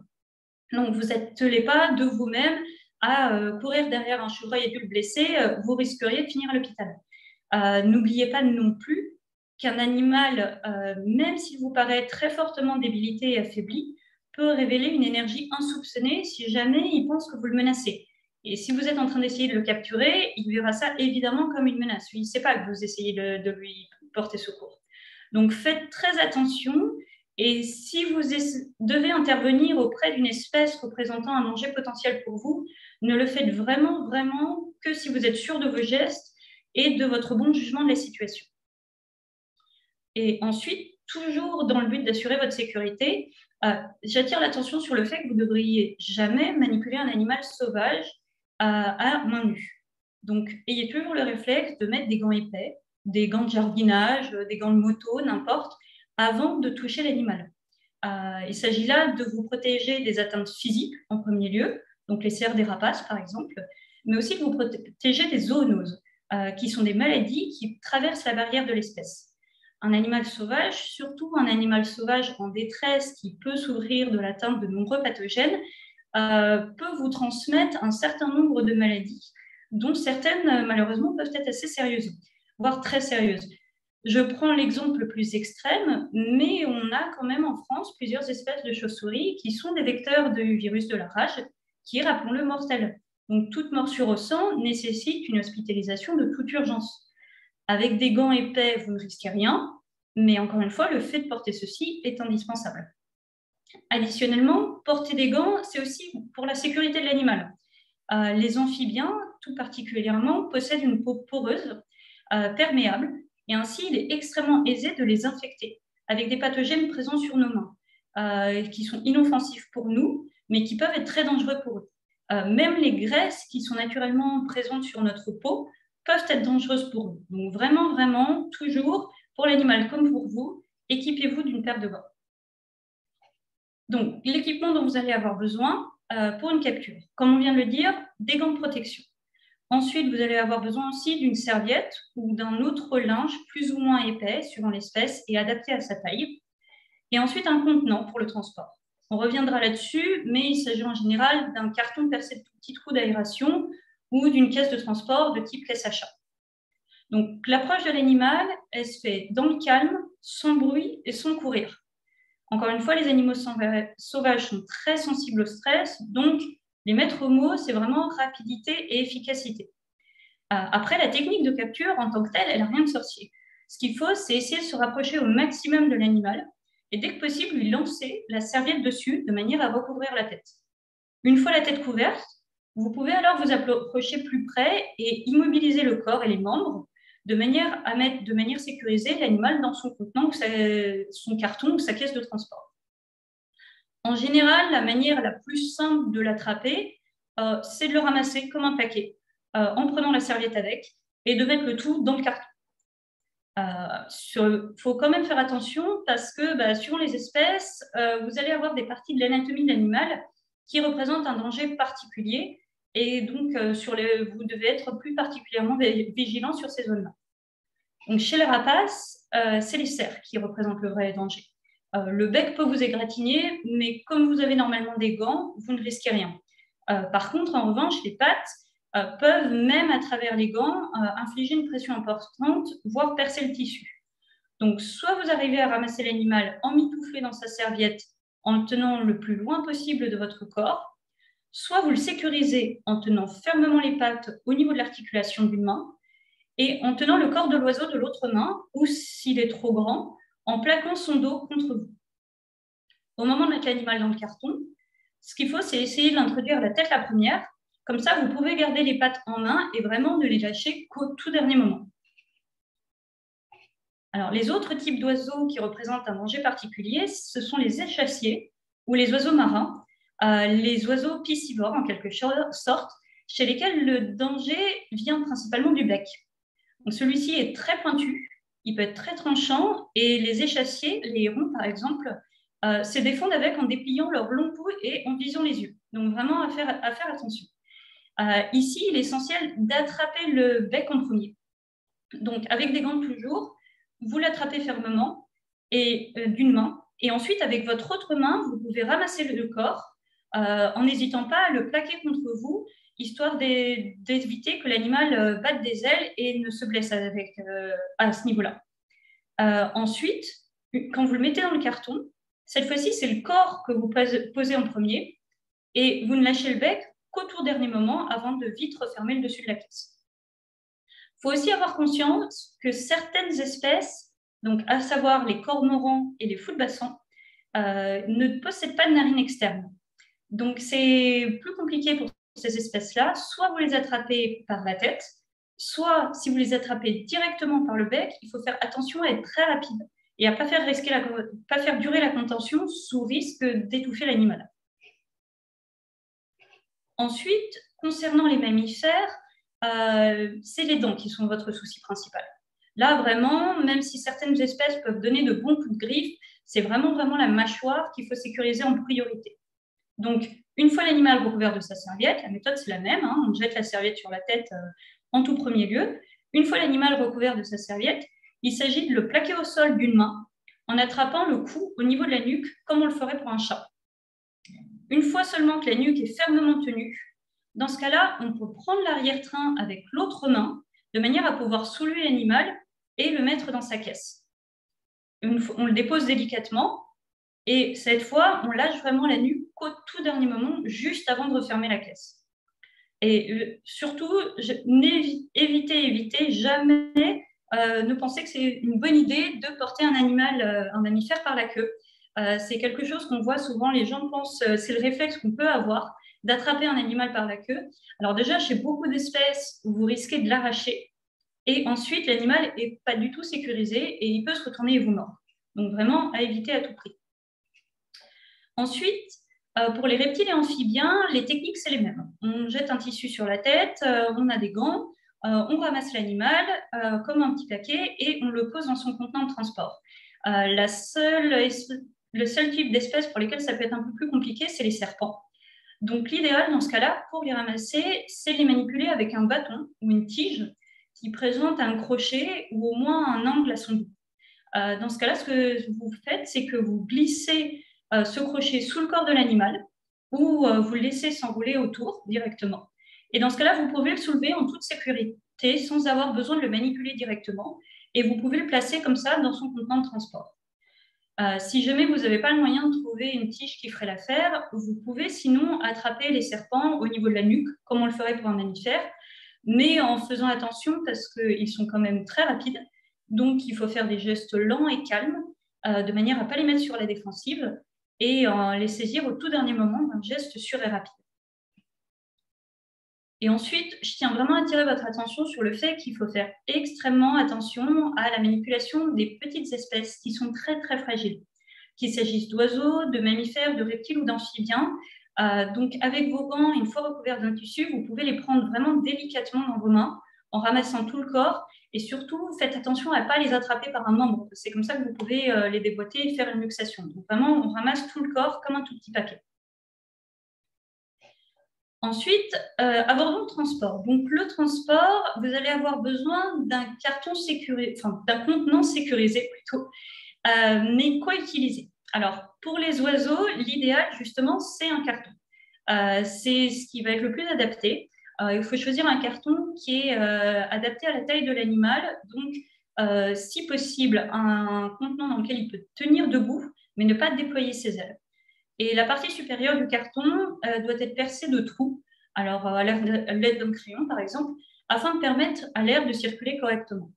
Speaker 2: Donc, vous n'attelez pas de vous-même à courir derrière un chevreuil adulte blessé, vous risqueriez de finir à l'hôpital. N'oubliez pas non plus qu'un animal, même s'il vous paraît très fortement débilité et affaibli, peut révéler une énergie insoupçonnée si jamais il pense que vous le menacez. Et si vous êtes en train d'essayer de le capturer, il verra ça évidemment comme une menace. Il ne sait pas que vous essayez de lui porter secours. Donc, faites très attention. Et si vous devez intervenir auprès d'une espèce représentant un danger potentiel pour vous, ne le faites vraiment que si vous êtes sûr de vos gestes et de votre bon jugement de la situation. Et ensuite, toujours dans le but d'assurer votre sécurité, j'attire l'attention sur le fait que vous ne devriez jamais manipuler un animal sauvage à main nue. Donc, ayez toujours le réflexe de mettre des gants épais, des gants de jardinage, des gants de moto, n'importe, avant de toucher l'animal. Il s'agit là de vous protéger des atteintes physiques en premier lieu, donc les cerfs des rapaces par exemple, mais aussi de vous protéger des zoonoses, qui sont des maladies qui traversent la barrière de l'espèce. Un animal sauvage, surtout un animal sauvage en détresse qui peut souffrir de l'atteinte de nombreux pathogènes, peut vous transmettre un certain nombre de maladies, dont certaines, malheureusement, peuvent être assez sérieuses, voire très sérieuses. Je prends l'exemple le plus extrême, mais on a quand même en France plusieurs espèces de chauves-souris qui sont des vecteurs du virus de la rage, qui est, rappelons-le, mortel. Donc, toute morsure au sang nécessite une hospitalisation de toute urgence. Avec des gants épais, vous ne risquez rien, mais encore une fois, le fait de porter ceci est indispensable. Additionnellement, porter des gants, c'est aussi pour la sécurité de l'animal. Les amphibiens, tout particulièrement, possèdent une peau poreuse, perméable, et ainsi, il est extrêmement aisé de les infecter avec des pathogènes présents sur nos mains, qui sont inoffensifs pour nous, mais qui peuvent être très dangereux pour eux. Même les graisses qui sont naturellement présentes sur notre peau peuvent être dangereuses pour eux. Donc vraiment, vraiment, toujours, pour l'animal comme pour vous, équipez-vous d'une paire de gants. Donc, l'équipement dont vous allez avoir besoin pour une capture, comme on vient de le dire, des gants de protection. Ensuite, vous allez avoir besoin aussi d'une serviette ou d'un autre linge plus ou moins épais, suivant l'espèce, et adapté à sa taille. Et ensuite, un contenant pour le transport. On reviendra là-dessus, mais il s'agit en général d'un carton percé de petits trous d'aération ou d'une caisse de transport de type caisse à chat. Donc, l'approche de l'animal, elle se fait dans le calme, sans bruit et sans courir. Encore une fois, les animaux sauvages sont très sensibles au stress, donc les maîtres mots, c'est vraiment rapidité et efficacité. Après, la technique de capture en tant que telle, elle n'a rien de sorcier. Ce qu'il faut, c'est essayer de se rapprocher au maximum de l'animal et dès que possible, lui lancer la serviette dessus de manière à recouvrir la tête. Une fois la tête couverte, vous pouvez alors vous approcher plus près et immobiliser le corps et les membres de manière à mettre de manière sécurisée l'animal dans son contenant, son carton ou sa caisse de transport. En général, la manière la plus simple de l'attraper, c'est de le ramasser comme un paquet, en prenant la serviette avec, et de mettre le tout dans le carton. Faut quand même faire attention parce que, suivant les espèces, vous allez avoir des parties de l'anatomie de l'animal qui représentent un danger particulier, et donc vous devez être plus particulièrement vigilant sur ces zones-là. Donc, chez les rapaces, c'est les cerfs qui représentent le vrai danger. Le bec peut vous égratigner, mais comme vous avez normalement des gants, vous ne risquez rien. Par contre, en revanche, les pattes peuvent, même à travers les gants, infliger une pression importante, voire percer le tissu. Donc, soit vous arrivez à ramasser l'animal emmitouflé dans sa serviette en le tenant le plus loin possible de votre corps, soit vous le sécurisez en tenant fermement les pattes au niveau de l'articulation d'une main et en tenant le corps de l'oiseau de l'autre main, ou s'il est trop grand, en plaquant son dos contre vous. Au moment de mettre l'animal dans le carton, ce qu'il faut, c'est essayer de l'introduire la tête la première. Comme ça, vous pouvez garder les pattes en main et vraiment ne les lâcher qu'au tout dernier moment. Alors, les autres types d'oiseaux qui représentent un danger particulier, ce sont les échassiers ou les oiseaux marins, les oiseaux piscivores en quelque sorte, chez lesquels le danger vient principalement du bec. Donc, celui-ci est très pointu, il peut être très tranchant et les échassiers, les hérons par exemple, se défendent avec en dépliant leur long cou et en visant les yeux. Donc, vraiment à faire attention. Ici, il est essentiel d'attraper le bec en premier. Donc, avec des gants toujours, vous l'attrapez fermement et d'une main. Et ensuite, avec votre autre main, vous pouvez ramasser le corps en n'hésitant pas à le plaquer contre vous, histoire d'éviter que l'animal batte des ailes et ne se blesse à ce niveau-là. Ensuite, quand vous le mettez dans le carton, cette fois-ci, c'est le corps que vous posez en premier et vous ne lâchez le bec qu'au tout dernier moment avant de vite refermer le dessus de la caisse. Il faut aussi avoir conscience que certaines espèces, donc à savoir les cormorans et les fous-de-bassin, ne possèdent pas de narine externe. Donc, c'est plus compliqué pour ces espèces-là. Soit vous les attrapez par la tête, soit si vous les attrapez directement par le bec, il faut faire attention à être très rapide et à ne pas faire durer la contention sous risque d'étouffer l'animal. Ensuite, concernant les mammifères, c'est les dents qui sont votre souci principal. Là, vraiment, même si certaines espèces peuvent donner de bons coups de griffe, c'est vraiment la mâchoire qu'il faut sécuriser en priorité. Donc, une fois l'animal recouvert de sa serviette, la méthode c'est la même, hein, on jette la serviette sur la tête en tout premier lieu. Une fois l'animal recouvert de sa serviette, il s'agit de le plaquer au sol d'une main en attrapant le cou au niveau de la nuque, comme on le ferait pour un chat. Une fois seulement que la nuque est fermement tenue, dans ce cas-là, on peut prendre l'arrière-train avec l'autre main de manière à pouvoir soulever l'animal et le mettre dans sa caisse. On le dépose délicatement et cette fois, on lâche vraiment la nuque au tout dernier moment, juste avant de refermer la caisse. Et surtout, évitez jamais ne pensez que c'est une bonne idée de porter un mammifère par la queue. C'est quelque chose qu'on voit souvent, les gens pensent, c'est le réflexe qu'on peut avoir d'attraper un animal par la queue. Alors déjà, chez beaucoup d'espèces, vous risquez de l'arracher et ensuite, l'animal n'est pas du tout sécurisé et il peut se retourner et vous mordre. Donc vraiment, à éviter à tout prix. Ensuite, Pour les reptiles et amphibiens, les techniques, c'est les mêmes. On jette un tissu sur la tête, on a des gants, on ramasse l'animal comme un petit paquet et on le pose dans son contenant de transport. Le seul type d'espèce pour lesquelles ça peut être un peu plus compliqué, c'est les serpents. Donc l'idéal dans ce cas-là, pour les ramasser, c'est de les manipuler avec un bâton ou une tige qui présente un crochet ou au moins un angle à son bout. Dans ce cas-là, ce que vous faites, c'est que vous glissez ce crochet sous le corps de l'animal ou vous le laissez s'enrouler autour directement. Et dans ce cas-là, vous pouvez le soulever en toute sécurité sans avoir besoin de le manipuler directement et vous pouvez le placer comme ça dans son contenant de transport. Si jamais vous n'avez pas le moyen de trouver une tige qui ferait l'affaire, vous pouvez sinon attraper les serpents au niveau de la nuque, comme on le ferait pour un mammifère, mais en faisant attention parce qu'ils sont quand même très rapides. Donc, il faut faire des gestes lents et calmes, de manière à ne pas les mettre sur la défensive et les saisir au tout dernier moment d'un geste sûr et rapide. Et ensuite, je tiens vraiment à attirer votre attention sur le fait qu'il faut faire extrêmement attention à la manipulation des petites espèces qui sont très, très fragiles, qu'il s'agisse d'oiseaux, de mammifères, de reptiles ou d'amphibiens. Donc, avec vos gants, une fois recouverts d'un tissu, vous pouvez les prendre vraiment délicatement dans vos mains, en ramassant tout le corps. Et surtout, faites attention à ne pas les attraper par un membre. C'est comme ça que vous pouvez les déboîter et faire une luxation. Donc, vraiment, on ramasse tout le corps comme un tout petit paquet. Ensuite, abordons le transport. Donc, le transport, vous allez avoir besoin d'un carton sécurisé, enfin, d'un contenant sécurisé plutôt, mais quoi utiliser? Alors, pour les oiseaux, l'idéal, justement, c'est un carton. C'est ce qui va être le plus adapté. Il faut choisir un carton qui est adapté à la taille de l'animal. Donc, si possible, un contenant dans lequel il peut tenir debout, mais ne pas déployer ses ailes. Et la partie supérieure du carton doit être percée de trous, alors à l'aide d'un crayon par exemple, afin de permettre à l'air de circuler correctement.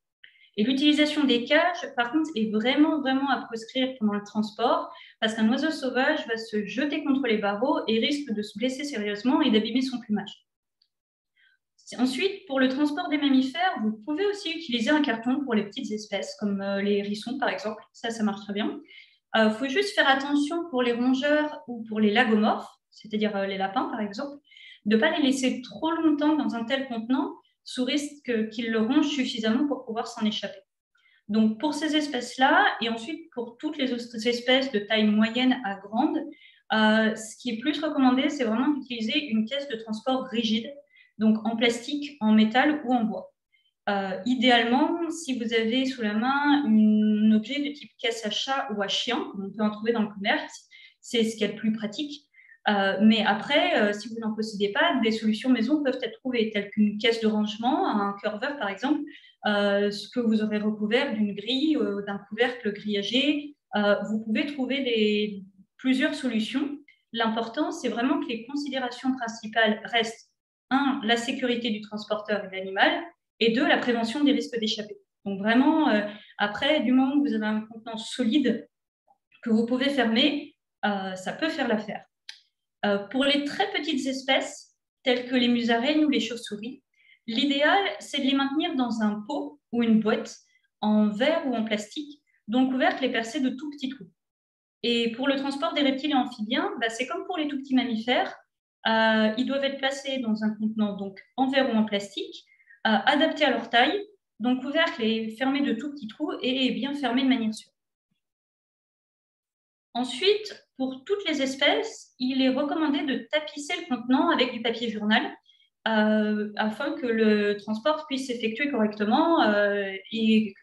Speaker 2: Et l'utilisation des cages, par contre, est vraiment, vraiment à proscrire pendant le transport, parce qu'un oiseau sauvage va se jeter contre les barreaux et risque de se blesser sérieusement et d'abîmer son plumage. Ensuite, pour le transport des mammifères, vous pouvez aussi utiliser un carton pour les petites espèces, comme les hérissons par exemple, ça marche très bien. Il faut juste faire attention pour les rongeurs ou pour les lagomorphes, c'est-à-dire les lapins par exemple, de ne pas les laisser trop longtemps dans un tel contenant sous risque qu'ils le rongent suffisamment pour pouvoir s'en échapper. Donc pour ces espèces-là, et ensuite pour toutes les autres espèces de taille moyenne à grande, ce qui est plus recommandé, c'est vraiment d'utiliser une caisse de transport rigide, donc en plastique, en métal ou en bois. Idéalement, si vous avez sous la main un objet de type caisse à chat ou à chien, comme on peut en trouver dans le commerce, c'est ce qui est le plus pratique. Mais après, si vous n'en possédez pas, des solutions maison peuvent être trouvées, telles qu'une caisse de rangement, un curveur par exemple, ce que vous aurez recouvert d'une grille, d'un couvercle grillagé. Vous pouvez trouver plusieurs solutions. L'important, c'est vraiment que les considérations principales restent, 1, la sécurité du transporteur et de l'animal, et 2, la prévention des risques d'échappée. Donc vraiment, après, du moment où vous avez un contenant solide que vous pouvez fermer, ça peut faire l'affaire. Pour les très petites espèces, telles que les musaraignes ou les chauves-souris, l'idéal, c'est de les maintenir dans un pot ou une boîte en verre ou en plastique, dont le couvercle est percé de tout petits trous. Et pour le transport des reptiles et amphibiens, c'est comme pour les tout petits mammifères, ils doivent être placés dans un contenant donc en verre ou en plastique, adapté à leur taille, donc le couvercle est fermé de tout petits trous et est bien fermé de manière sûre. Ensuite, pour toutes les espèces, il est recommandé de tapisser le contenant avec du papier journal afin que le transport puisse s'effectuer correctement et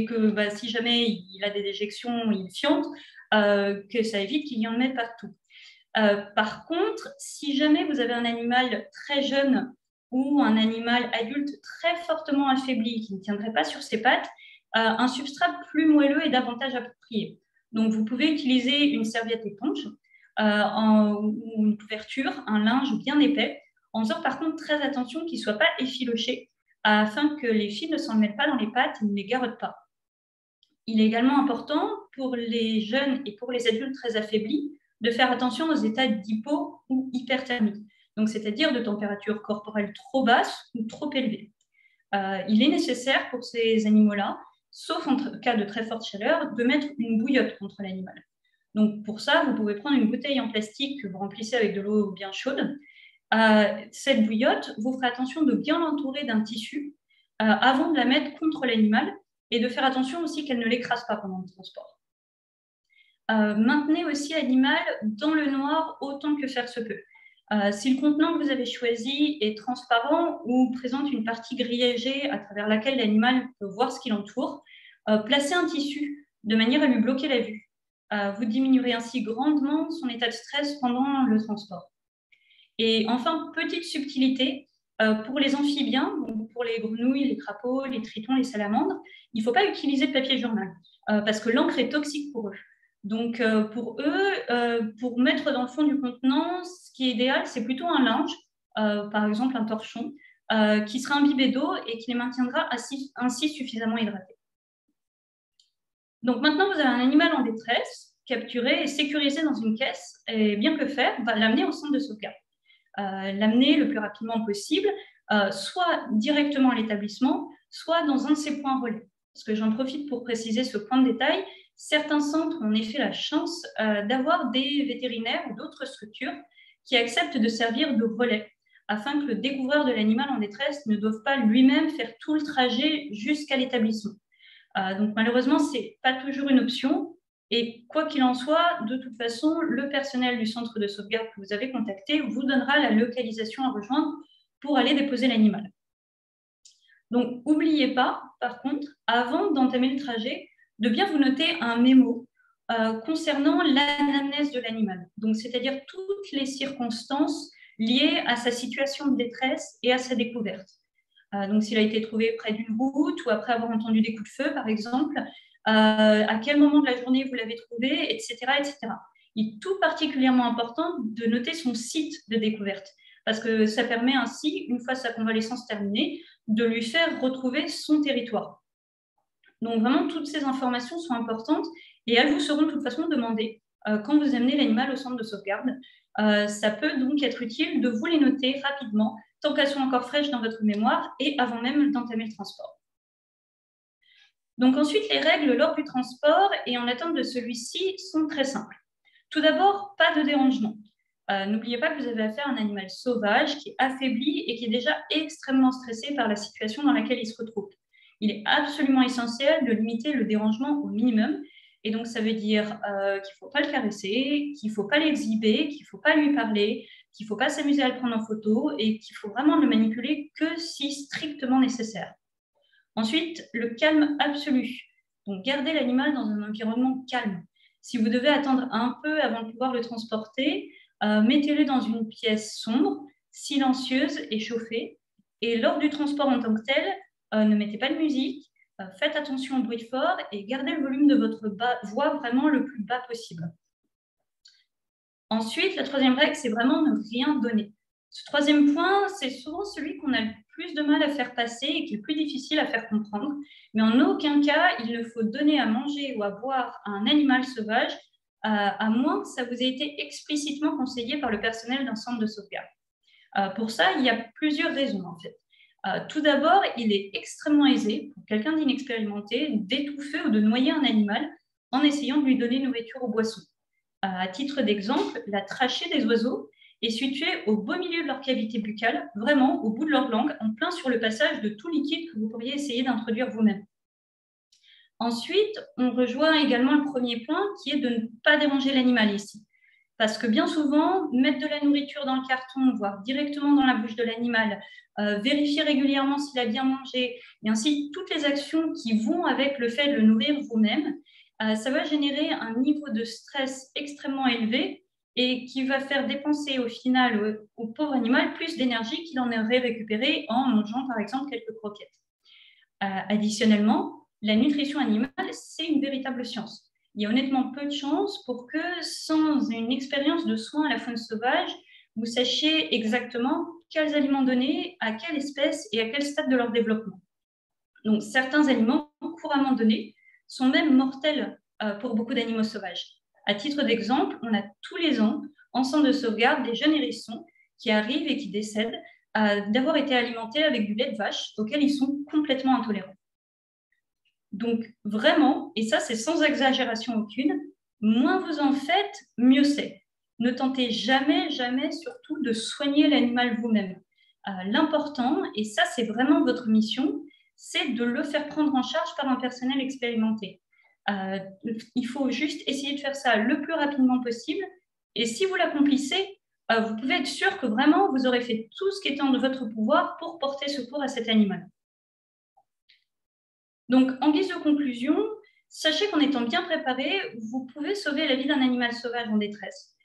Speaker 2: que si jamais il a des déjections, il fiente, que ça évite qu'il y en mette partout. Par contre, si jamais vous avez un animal très jeune ou un animal adulte très fortement affaibli qui ne tiendrait pas sur ses pattes, un substrat plus moelleux est davantage approprié. Donc, vous pouvez utiliser une serviette éponge ou une couverture, un linge bien épais, en faisant par contre très attention qu'il ne soit pas effiloché afin que les fils ne s'en mettent pas dans les pattes et ne les garrottent pas. Il est également important pour les jeunes et pour les adultes très affaiblis de faire attention aux états d'hypo ou hyperthermie, donc c'est-à-dire de température corporelle trop basse ou trop élevée. Il est nécessaire pour ces animaux-là, sauf en cas de très forte chaleur, de mettre une bouillotte contre l'animal. Donc, pour ça, vous pouvez prendre une bouteille en plastique que vous remplissez avec de l'eau bien chaude. Cette bouillotte, vous ferez attention de bien l'entourer d'un tissu avant de la mettre contre l'animal et de faire attention aussi qu'elle ne l'écrase pas pendant le transport. Maintenez aussi l'animal dans le noir autant que faire se peut. Si le contenant que vous avez choisi est transparent ou présente une partie grillagée à travers laquelle l'animal peut voir ce qui l'entoure, placez un tissu de manière à lui bloquer la vue. Vous diminuerez ainsi grandement son état de stress pendant le transport. Et enfin, petite subtilité, pour les amphibiens, donc pour les grenouilles, les crapauds, les tritons, les salamandres, il ne faut pas utiliser de papier journal parce que l'encre est toxique pour eux. Donc, pour eux, pour mettre dans le fond du contenant, ce qui est idéal, c'est plutôt un linge, par exemple un torchon, qui sera imbibé d'eau et qui les maintiendra ainsi suffisamment hydratés. Donc, maintenant, vous avez un animal en détresse, capturé et sécurisé dans une caisse. Et bien que faire, on va l'amener au centre de sauvegarde. L'amener le plus rapidement possible, soit directement à l'établissement, soit dans un de ses points relais. Parce que j'en profite pour préciser ce point de détail. Certains centres ont en effet la chance d'avoir des vétérinaires ou d'autres structures qui acceptent de servir de relais afin que le découvreur de l'animal en détresse ne doive pas lui-même faire tout le trajet jusqu'à l'établissement. Donc malheureusement, ce n'est pas toujours une option. Et quoi qu'il en soit, de toute façon, le personnel du centre de sauvegarde que vous avez contacté vous donnera la localisation à rejoindre pour aller déposer l'animal. Donc, n'oubliez pas, par contre, avant d'entamer le trajet, de bien vous noter un mémo concernant l'anamnèse de l'animal. Donc, c'est-à-dire toutes les circonstances liées à sa situation de détresse et à sa découverte. Donc, s'il a été trouvé près d'une route ou après avoir entendu des coups de feu, par exemple, à quel moment de la journée vous l'avez trouvé, etc., etc. Il est tout particulièrement important de noter son site de découverte parce que ça permet ainsi, une fois sa convalescence terminée, de lui faire retrouver son territoire. Donc vraiment, toutes ces informations sont importantes et elles vous seront de toute façon demandées quand vous amenez l'animal au centre de sauvegarde. Ça peut donc être utile de vous les noter rapidement, tant qu'elles sont encore fraîches dans votre mémoire et avant même d'entamer le transport. Donc ensuite, les règles lors du transport et en attente de celui-ci sont très simples. Tout d'abord, pas de dérangement. N'oubliez pas que vous avez affaire à un animal sauvage qui est affaibli et qui est déjà extrêmement stressé par la situation dans laquelle il se retrouve. Il est absolument essentiel de limiter le dérangement au minimum. Et donc, ça veut dire qu'il ne faut pas le caresser, qu'il ne faut pas l'exhiber, qu'il ne faut pas lui parler, qu'il ne faut pas s'amuser à le prendre en photo et qu'il faut vraiment le manipuler que si strictement nécessaire. Ensuite, le calme absolu. Donc, gardez l'animal dans un environnement calme. Si vous devez attendre un peu avant de pouvoir le transporter, mettez-le dans une pièce sombre, silencieuse et chauffée. Et lors du transport en tant que tel, ne mettez pas de musique, faites attention au bruit fort et gardez le volume de votre voix vraiment le plus bas possible. Ensuite, la troisième règle, c'est vraiment ne rien donner. Ce troisième point, c'est souvent celui qu'on a le plus de mal à faire passer et qui est le plus difficile à faire comprendre. Mais en aucun cas, il ne faut donner à manger ou à boire à un animal sauvage, à moins que ça vous ait été explicitement conseillé par le personnel d'un centre de sauvegarde. Pour ça, il y a plusieurs raisons en fait. Tout d'abord, il est extrêmement aisé pour quelqu'un d'inexpérimenté d'étouffer ou de noyer un animal en essayant de lui donner nourriture ou boisson. À titre d'exemple, la trachée des oiseaux est située au beau milieu de leur cavité buccale, vraiment au bout de leur langue, en plein sur le passage de tout liquide que vous pourriez essayer d'introduire vous-même. Ensuite, on rejoint également le premier point qui est de ne pas déranger l'animal ici. Parce que bien souvent, mettre de la nourriture dans le carton, voire directement dans la bouche de l'animal, vérifier régulièrement s'il a bien mangé, et ainsi toutes les actions qui vont avec le fait de le nourrir vous-même, ça va générer un niveau de stress extrêmement élevé et qui va faire dépenser au final au pauvre animal plus d'énergie qu'il en aurait récupéré en mangeant par exemple quelques croquettes. Additionnellement, la nutrition animale, c'est une véritable science. Il y a honnêtement peu de chances pour que, sans une expérience de soins à la faune sauvage, vous sachiez exactement quels aliments donner, à quelle espèce et à quel stade de leur développement. Donc, certains aliments couramment donnés sont même mortels pour beaucoup d'animaux sauvages. À titre d'exemple, on a tous les ans, en centre de sauvegarde, des jeunes hérissons qui arrivent et qui décèdent d'avoir été alimentés avec du lait de vache auquel ils sont complètement intolérants. Donc vraiment, et ça c'est sans exagération aucune, moins vous en faites, mieux c'est. Ne tentez jamais, jamais surtout de soigner l'animal vous-même. L'important, et ça c'est vraiment votre mission, c'est de le faire prendre en charge par un personnel expérimenté. Il faut juste essayer de faire ça le plus rapidement possible. Et si vous l'accomplissez, vous pouvez être sûr que vraiment vous aurez fait tout ce qui est en votre pouvoir pour porter secours à cet animal. Donc, en guise de conclusion, sachez qu'en étant bien préparé, vous pouvez sauver la vie d'un animal sauvage en détresse.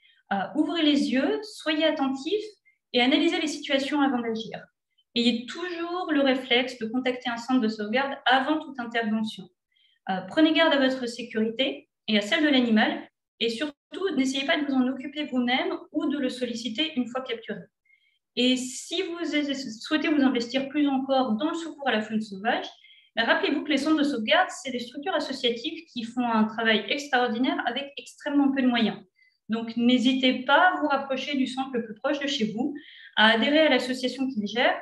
Speaker 2: Ouvrez les yeux, soyez attentifs et analysez les situations avant d'agir. Ayez toujours le réflexe de contacter un centre de sauvegarde avant toute intervention. Prenez garde à votre sécurité et à celle de l'animal et surtout, n'essayez pas de vous en occuper vous-même ou de le solliciter une fois capturé. Et si vous souhaitez vous investir plus encore dans le secours à la faune sauvage, rappelez-vous que les centres de sauvegarde, c'est des structures associatives qui font un travail extraordinaire avec extrêmement peu de moyens. Donc, n'hésitez pas à vous rapprocher du centre le plus proche de chez vous, à adhérer à l'association qui le gère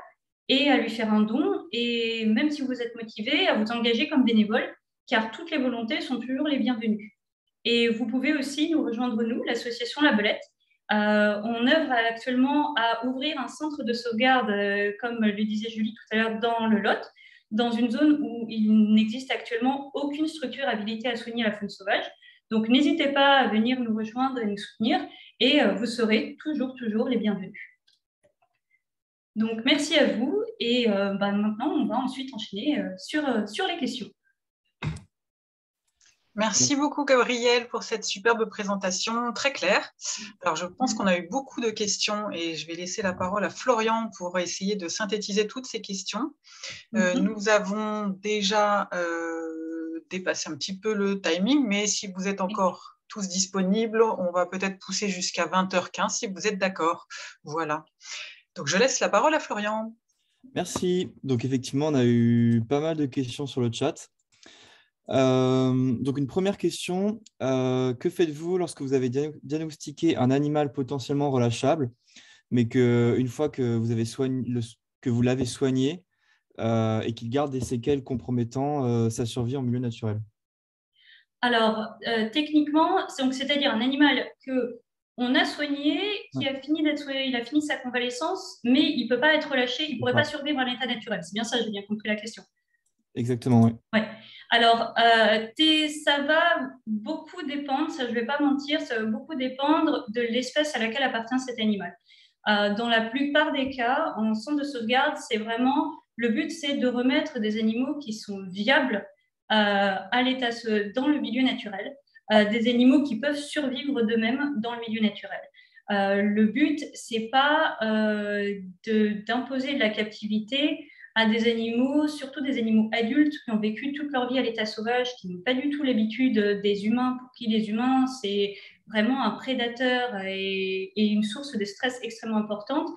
Speaker 2: et à lui faire un don. Et même si vous êtes motivé, à vous engager comme bénévole, car toutes les volontés sont toujours les bienvenues. Et vous pouvez aussi nous rejoindre, nous, l'association La Belette. On œuvre actuellement à ouvrir un centre de sauvegarde, comme le disait Julie tout à l'heure, dans le Lot, dans une zone où il n'existe actuellement aucune structure habilitée à soigner la faune sauvage. Donc, n'hésitez pas à venir nous rejoindre et nous soutenir, et vous serez toujours les bienvenus. Donc, merci à vous, et maintenant, on va ensuite enchaîner sur les questions.
Speaker 1: Merci beaucoup, Gabrielle, pour cette superbe présentation très claire. Alors, je pense qu'on a eu beaucoup de questions et je vais laisser la parole à Florian pour essayer de synthétiser toutes ces questions. Nous avons déjà dépassé un petit peu le timing, mais si vous êtes encore tous disponibles, on va peut-être pousser jusqu'à 20h15 si vous êtes d'accord. Voilà. Donc, je laisse la parole à Florian.
Speaker 3: Merci. Donc, effectivement, on a eu pas mal de questions sur le chat. Donc, une première question. Que faites-vous lorsque vous avez diagnostiqué un animal potentiellement relâchable, mais qu'une fois que vous avez que vous l'avez soigné et qu'il garde des séquelles compromettant sa survie en milieu naturel?
Speaker 2: Alors, techniquement, c'est-à-dire un animal qu'on a soigné, qui a fini d'être soigné, il a fini sa convalescence, mais il ne peut pas être relâché, il ne pourrait pas survivre à l'état naturel. C'est bien ça, j'ai bien compris la question.
Speaker 3: Exactement, oui.
Speaker 2: Ouais. Alors, ça va beaucoup dépendre, ça je ne vais pas mentir, ça va beaucoup dépendre de l'espèce à laquelle appartient cet animal. Dans la plupart des cas, en centre de sauvegarde, c'est vraiment, le but c'est de remettre des animaux qui sont viables à l'état dans le milieu naturel, des animaux qui peuvent survivre d'eux-mêmes dans le milieu naturel. Le but, c'est pas d'imposer de la captivité à des animaux, surtout des animaux adultes qui ont vécu toute leur vie à l'état sauvage, qui n'ont pas du tout l'habitude des humains, pour qui les humains, c'est vraiment un prédateur et une source de stress extrêmement importante.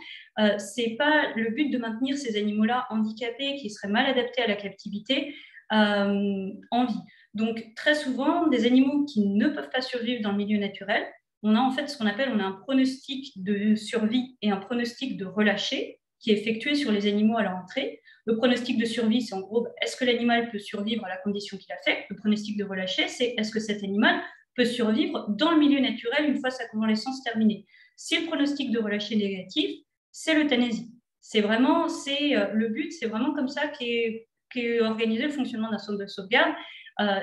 Speaker 2: C'est pas le but de maintenir ces animaux-là handicapés, qui seraient mal adaptés à la captivité, en vie. Donc, très souvent, des animaux qui ne peuvent pas survivre dans le milieu naturel, on a en fait ce qu'on appelle un pronostic de survie et un pronostic de relâché qui est effectué sur les animaux à leur entrée. Le pronostic de survie, c'est en gros, est-ce que l'animal peut survivre à la condition qu'il a fait? Le pronostic de relâché, c'est est-ce que cet animal peut survivre dans le milieu naturel une fois sa convalescence terminée? Si le pronostic de relâché est négatif, c'est l'euthanasie. Le but, c'est vraiment comme ça qu'est organisé le fonctionnement d'un centre de sauvegarde.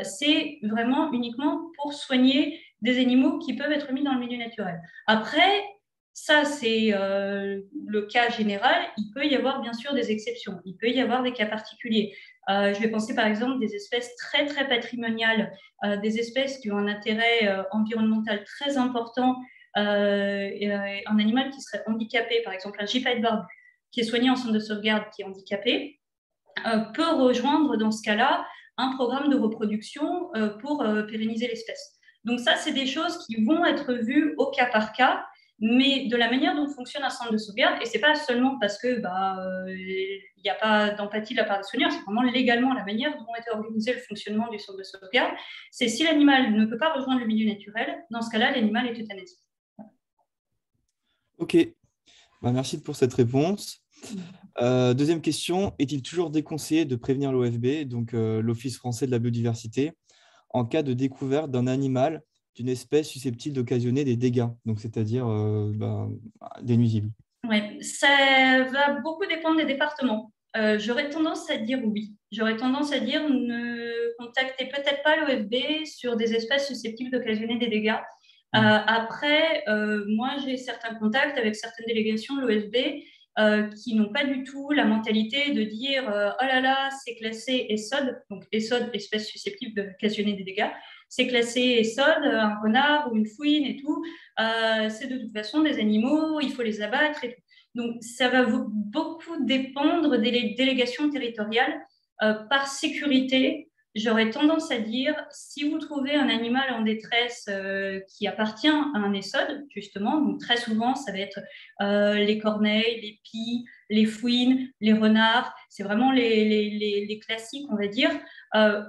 Speaker 2: C'est vraiment uniquement pour soigner des animaux qui peuvent être mis dans le milieu naturel. Après, ça, c'est le cas général. Il peut y avoir bien sûr des exceptions. Il peut y avoir des cas particuliers. Je vais penser par exemple des espèces très, très patrimoniales, des espèces qui ont un intérêt environnemental très important, un animal qui serait handicapé, par exemple un gypaète barbu, qui est soigné en centre de sauvegarde, qui est handicapé, peut rejoindre dans ce cas-là un programme de reproduction pour pérenniser l'espèce. Donc ça, c'est des choses qui vont être vues au cas par cas, mais de la manière dont fonctionne un centre de sauvegarde, et ce n'est pas seulement parce qu'il n'y a pas d'empathie de la part des soigneurs, c'est vraiment légalement la manière dont est organisé le fonctionnement du centre de sauvegarde, c'est si l'animal ne peut pas rejoindre le milieu naturel, dans ce cas-là, l'animal est euthanasié.
Speaker 3: Ok, merci pour cette réponse. Deuxième question, est-il toujours déconseillé de prévenir l'OFB, donc l'Office français de la biodiversité, en cas de découverte d'un animal d'une espèce susceptible d'occasionner des dégâts, donc c'est-à-dire des nuisibles?
Speaker 2: Ouais, ça va beaucoup dépendre des départements. J'aurais tendance à dire oui. J'aurais tendance à dire ne contactez peut-être pas l'OFB sur des espèces susceptibles d'occasionner des dégâts. Après, moi, j'ai certains contacts avec certaines délégations de l'OFB qui n'ont pas du tout la mentalité de dire oh là là, c'est classé ESOD, donc ESOD, espèce susceptible d'occasionner des dégâts, c'est classé ESOD, un renard ou une fouine et tout. C'est de toute façon des animaux, il faut les abattre et tout. Donc, ça va beaucoup dépendre des délégations territoriales. Par sécurité, j'aurais tendance à dire, si vous trouvez un animal en détresse qui appartient à un ESOD, justement, donc très souvent, ça va être les corneilles, les pies, les fouines, les renards, c'est vraiment les classiques, on va dire.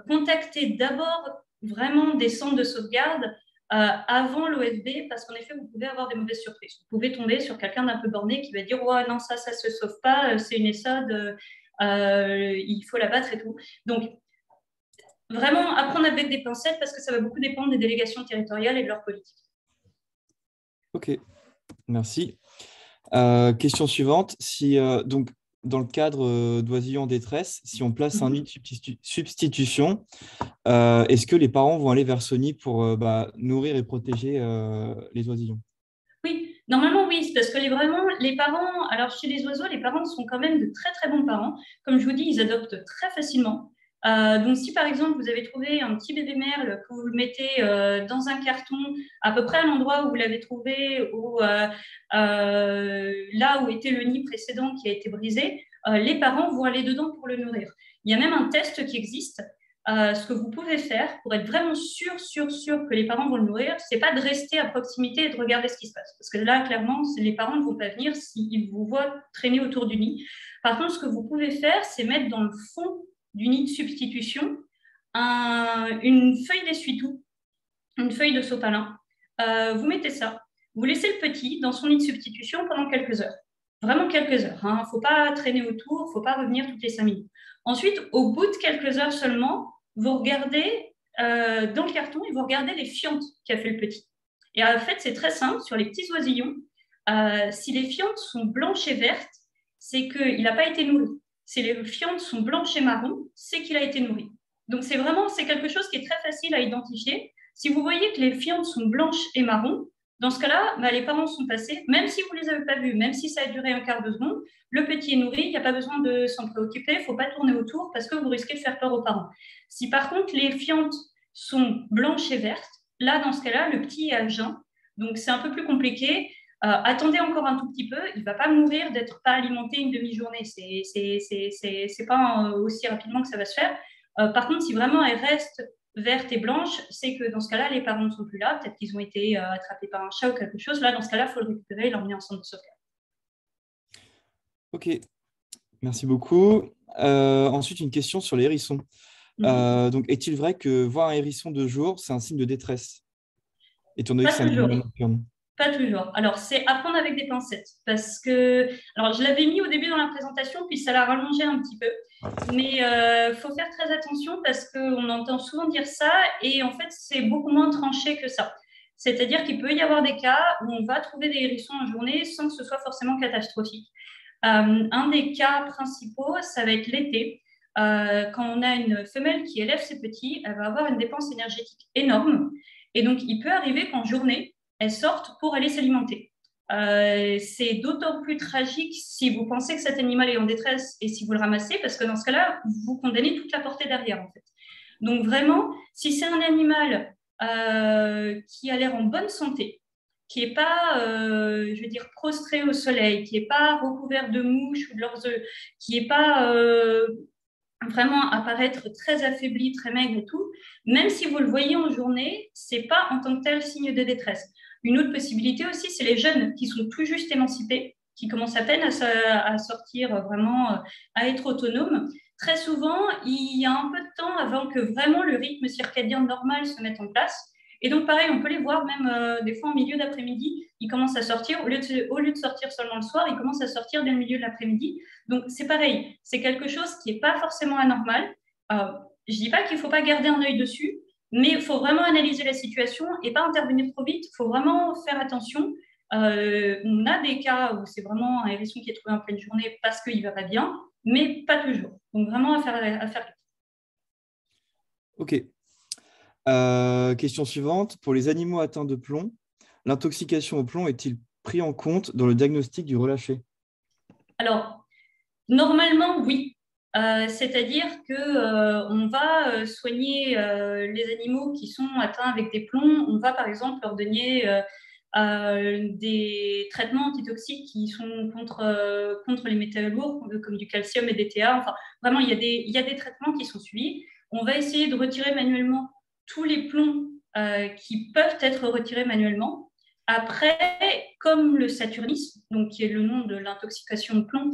Speaker 2: Contactez d'abord vraiment des centres de sauvegarde avant l'OFB, parce qu'en effet, vous pouvez avoir des mauvaises surprises. Vous pouvez tomber sur quelqu'un d'un peu borné qui va dire « Ouais, non, ça se sauve pas, c'est une ESOD, il faut la battre et tout. » Donc, vraiment apprendre avec des pincettes parce que ça va beaucoup dépendre des délégations territoriales et de leur politique.
Speaker 3: Ok, merci. Question suivante. Si, donc, dans le cadre d'oisillons en détresse, si on place un nid de substitution, est-ce que les parents vont aller vers ce nid pour nourrir et protéger les oisillons?
Speaker 2: Oui, normalement oui, parce que les parents, alors chez les oiseaux, les parents sont quand même de très très bons parents. Comme je vous dis, ils adoptent très facilement. Donc si par exemple vous avez trouvé un petit bébé merle que vous le mettez dans un carton, à peu près à l'endroit où vous l'avez trouvé, ou là où était le nid précédent qui a été brisé, les parents vont aller dedans pour le nourrir. Il y a même un test qui existe. Ce que vous pouvez faire pour être vraiment sûr que les parents vont le nourrir, c'est pas de rester à proximité et de regarder ce qui se passe. Parce que là, clairement, les parents ne vont pas venir s'ils vous voient traîner autour du nid. Par contre, ce que vous pouvez faire, c'est mettre dans le fond du nid de substitution une feuille d'essuie-tout, une feuille de sopalin. Vous mettez ça, vous laissez le petit dans son nid de substitution pendant quelques heures. Vraiment quelques heures. Il ne faut pas traîner autour, il ne faut pas revenir toutes les 5 minutes. Ensuite, au bout de quelques heures seulement, vous regardez dans le carton et vous regardez les fientes qu'a fait le petit. Et en fait, c'est très simple. Sur les petits oisillons, si les fientes sont blanches et vertes, c'est qu'il n'a pas été nourri. Si les fientes sont blanches et marron, c'est qu'il a été nourri. Donc, c'est quelque chose qui est très facile à identifier. Si vous voyez que les fientes sont blanches et marron, dans ce cas-là, les parents sont passés, même si vous ne les avez pas vus, même si ça a duré un quart de seconde, le petit est nourri, il n'y a pas besoin de s'en préoccuper, il ne faut pas tourner autour parce que vous risquez de faire peur aux parents. Si par contre les fientes sont blanches et vertes, là, dans ce cas-là, le petit est à jeun, donc c'est un peu plus compliqué. Attendez encore un tout petit peu, il ne va pas mourir d'être pas alimenté une demi-journée, c'est pas aussi rapidement que ça va se faire. Par contre, si vraiment elle reste verte et blanche, c'est que dans ce cas-là, les parents ne sont plus là, peut-être qu'ils ont été attrapés par un chat ou quelque chose. Là, dans ce cas-là, il faut le récupérer et l'emmener en centre de sauvegarde.
Speaker 3: Ok, merci beaucoup. Ensuite, une question sur les hérissons. Donc, est-il vrai que voir un hérisson de jour, c'est un signe de détresse, étant donné que c'est un animal nocturne?
Speaker 2: Pas toujours. Alors, c'est à prendre avec des pincettes parce que, alors, je l'avais mis au début dans la présentation, puis ça l'a rallongé un petit peu. Mais il faut faire très attention parce qu'on entend souvent dire ça et en fait, c'est beaucoup moins tranché que ça. C'est-à-dire qu'il peut y avoir des cas où on va trouver des hérissons en journée sans que ce soit forcément catastrophique. Un des cas principaux, ça va être l'été. Quand on a une femelle qui élève ses petits, elle va avoir une dépense énergétique énorme. Et donc, il peut arriver qu'en journée, elles sortent pour aller s'alimenter. C'est d'autant plus tragique si vous pensez que cet animal est en détresse et si vous le ramassez, parce que dans ce cas-là, vous condamnez toute la portée derrière, en fait. Donc vraiment, si c'est un animal qui a l'air en bonne santé, qui n'est pas, je veux dire, prostré au soleil, qui n'est pas recouvert de mouches ou de leurs œufs, qui n'est pas vraiment apparaître très affaibli, très maigre et tout, même si vous le voyez en journée, ce n'est pas en tant que tel signe de détresse. Une autre possibilité aussi, c'est les jeunes qui sont tout juste émancipés, qui commencent à peine à sortir vraiment, à être autonomes. Très souvent, il y a un peu de temps avant que vraiment le rythme circadien normal se mette en place. Et donc, pareil, on peut les voir même des fois en milieu d'après-midi, ils commencent à sortir. Au lieu de sortir seulement le soir, ils commencent à sortir dès le milieu de l'après-midi. Donc, c'est pareil, c'est quelque chose qui n'est pas forcément anormal. Je ne dis pas qu'il ne faut pas garder un œil dessus, Mais il faut vraiment analyser la situation et pas intervenir trop vite. Il faut vraiment faire attention. On a des cas où c'est vraiment un hérisson qui est trouvé en pleine journée parce qu'il va pas bien, mais pas toujours. Donc vraiment à faire.
Speaker 3: Ok. Question suivante. Pour les animaux atteints de plomb, l'intoxication au plomb est-il pris en compte dans le diagnostic du relâché?
Speaker 2: Alors, normalement, oui. C'est-à-dire qu'on va soigner les animaux qui sont atteints avec des plombs. On va, par exemple, leur donner des traitements antitoxiques qui sont contre les métaux lourds, comme du calcium et des TA. Enfin, vraiment, il y a des traitements qui sont suivis. On va essayer de retirer manuellement tous les plombs qui peuvent être retirés manuellement. Après, comme le saturnisme, donc qui est le nom de l'intoxication de plomb,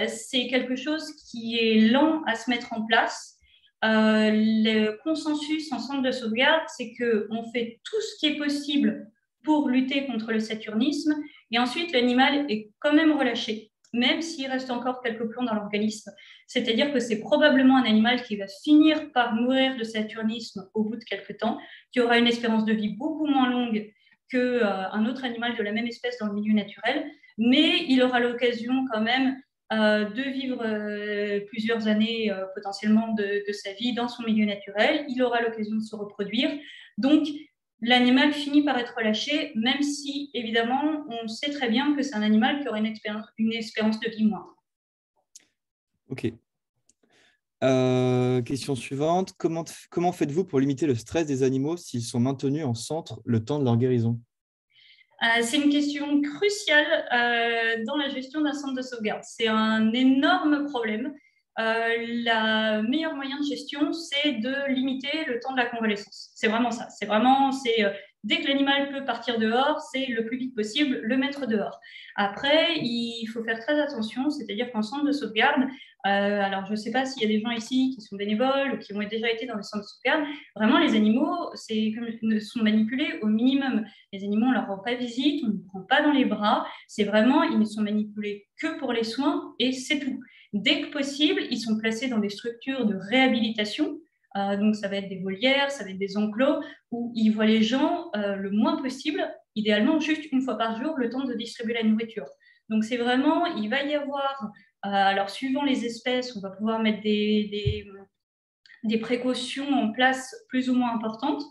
Speaker 2: c'est quelque chose qui est lent à se mettre en place. Le consensus en centre de sauvegarde, c'est qu'on fait tout ce qui est possible pour lutter contre le saturnisme, et ensuite l'animal est quand même relâché, même s'il reste encore quelques plombs dans l'organisme. C'est-à-dire que c'est probablement un animal qui va finir par mourir de saturnisme au bout de quelques temps, qui aura une espérance de vie beaucoup moins longue qu'un autre animal de la même espèce dans le milieu naturel, mais il aura l'occasion quand même de vivre plusieurs années potentiellement de sa vie dans son milieu naturel. Il aura l'occasion de se reproduire. Donc, l'animal finit par être relâché, même si, évidemment, on sait très bien que c'est un animal qui aura une espérance de vie moindre.
Speaker 3: Ok. Question suivante. Comment faites-vous pour limiter le stress des animaux s'ils sont maintenus en centre le temps de leur guérison?
Speaker 2: C'est une question cruciale dans la gestion d'un centre de sauvegarde. C'est un énorme problème. Le meilleur moyen de gestion, c'est de limiter le temps de la convalescence. C'est vraiment ça. Dès que l'animal peut partir dehors, c'est le plus vite possible le mettre dehors. Après, il faut faire très attention, c'est-à-dire qu'en centre de sauvegarde, alors je ne sais pas s'il y a des gens ici qui sont bénévoles ou qui ont déjà été dans les centres de sauvegarde, vraiment les animaux sont manipulés au minimum. Les animaux, on ne leur rend pas visite, on ne les prend pas dans les bras. C'est vraiment, ils ne sont manipulés que pour les soins et c'est tout. Dès que possible, ils sont placés dans des structures de réhabilitation. Donc, ça va être des volières, ça va être des enclos où ils voient les gens le moins possible, idéalement juste une fois par jour, le temps de distribuer la nourriture. Donc, c'est vraiment, il va y avoir, alors suivant les espèces, on va pouvoir mettre des précautions en place plus ou moins importantes.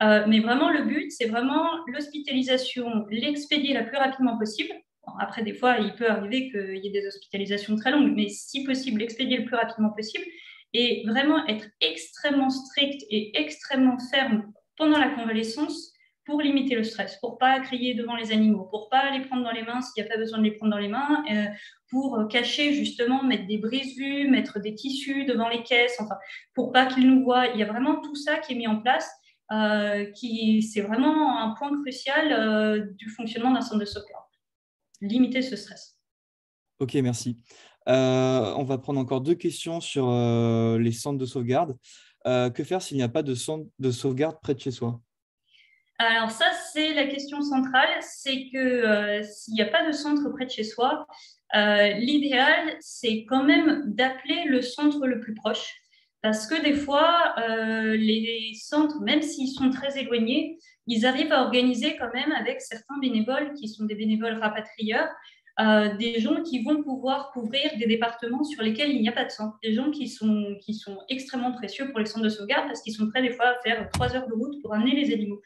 Speaker 2: Mais vraiment, le but, c'est vraiment l'hospitalisation, l'expédier la plus rapidement possible. Bon, après, des fois, il peut arriver qu'il y ait des hospitalisations très longues, mais si possible, l'expédier le plus rapidement possible et vraiment être extrêmement strict et extrêmement ferme pendant la convalescence pour limiter le stress, pour ne pas crier devant les animaux, pour ne pas les prendre dans les mains s'il n'y a pas besoin de les prendre dans les mains, pour cacher justement, mettre des brises-vues, mettre des tissus devant les caisses, enfin, pour pas qu'ils nous voient. Il y a vraiment tout ça qui est mis en place, c'est vraiment un point crucial du fonctionnement d'un centre de sauvegarde. Limiter ce stress.
Speaker 3: Ok, merci. On va prendre encore 2 questions sur les centres de sauvegarde. Que faire s'il n'y a pas de centre de sauvegarde près de chez soi?
Speaker 2: Alors ça, c'est la question centrale, c'est que s'il n'y a pas de centre près de chez soi, l'idéal, c'est quand même d'appeler le centre le plus proche. Parce que des fois, les centres, même s'ils sont très éloignés, ils arrivent à organiser quand même avec certains bénévoles qui sont des bénévoles rapatrieurs, des gens qui vont pouvoir couvrir des départements sur lesquels il n'y a pas de centre. Des gens qui sont extrêmement précieux pour les centres de sauvegarde parce qu'ils sont prêts des fois à faire 3 heures de route pour amener les animaux.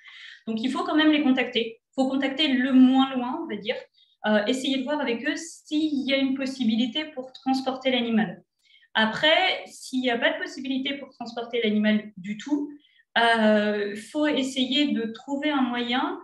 Speaker 2: Donc, il faut quand même les contacter. Il faut contacter le moins loin, on va dire. Essayer de voir avec eux s'il y a une possibilité pour transporter l'animal. Après, s'il n'y a pas de possibilité pour transporter l'animal du tout, il faut essayer de trouver un moyen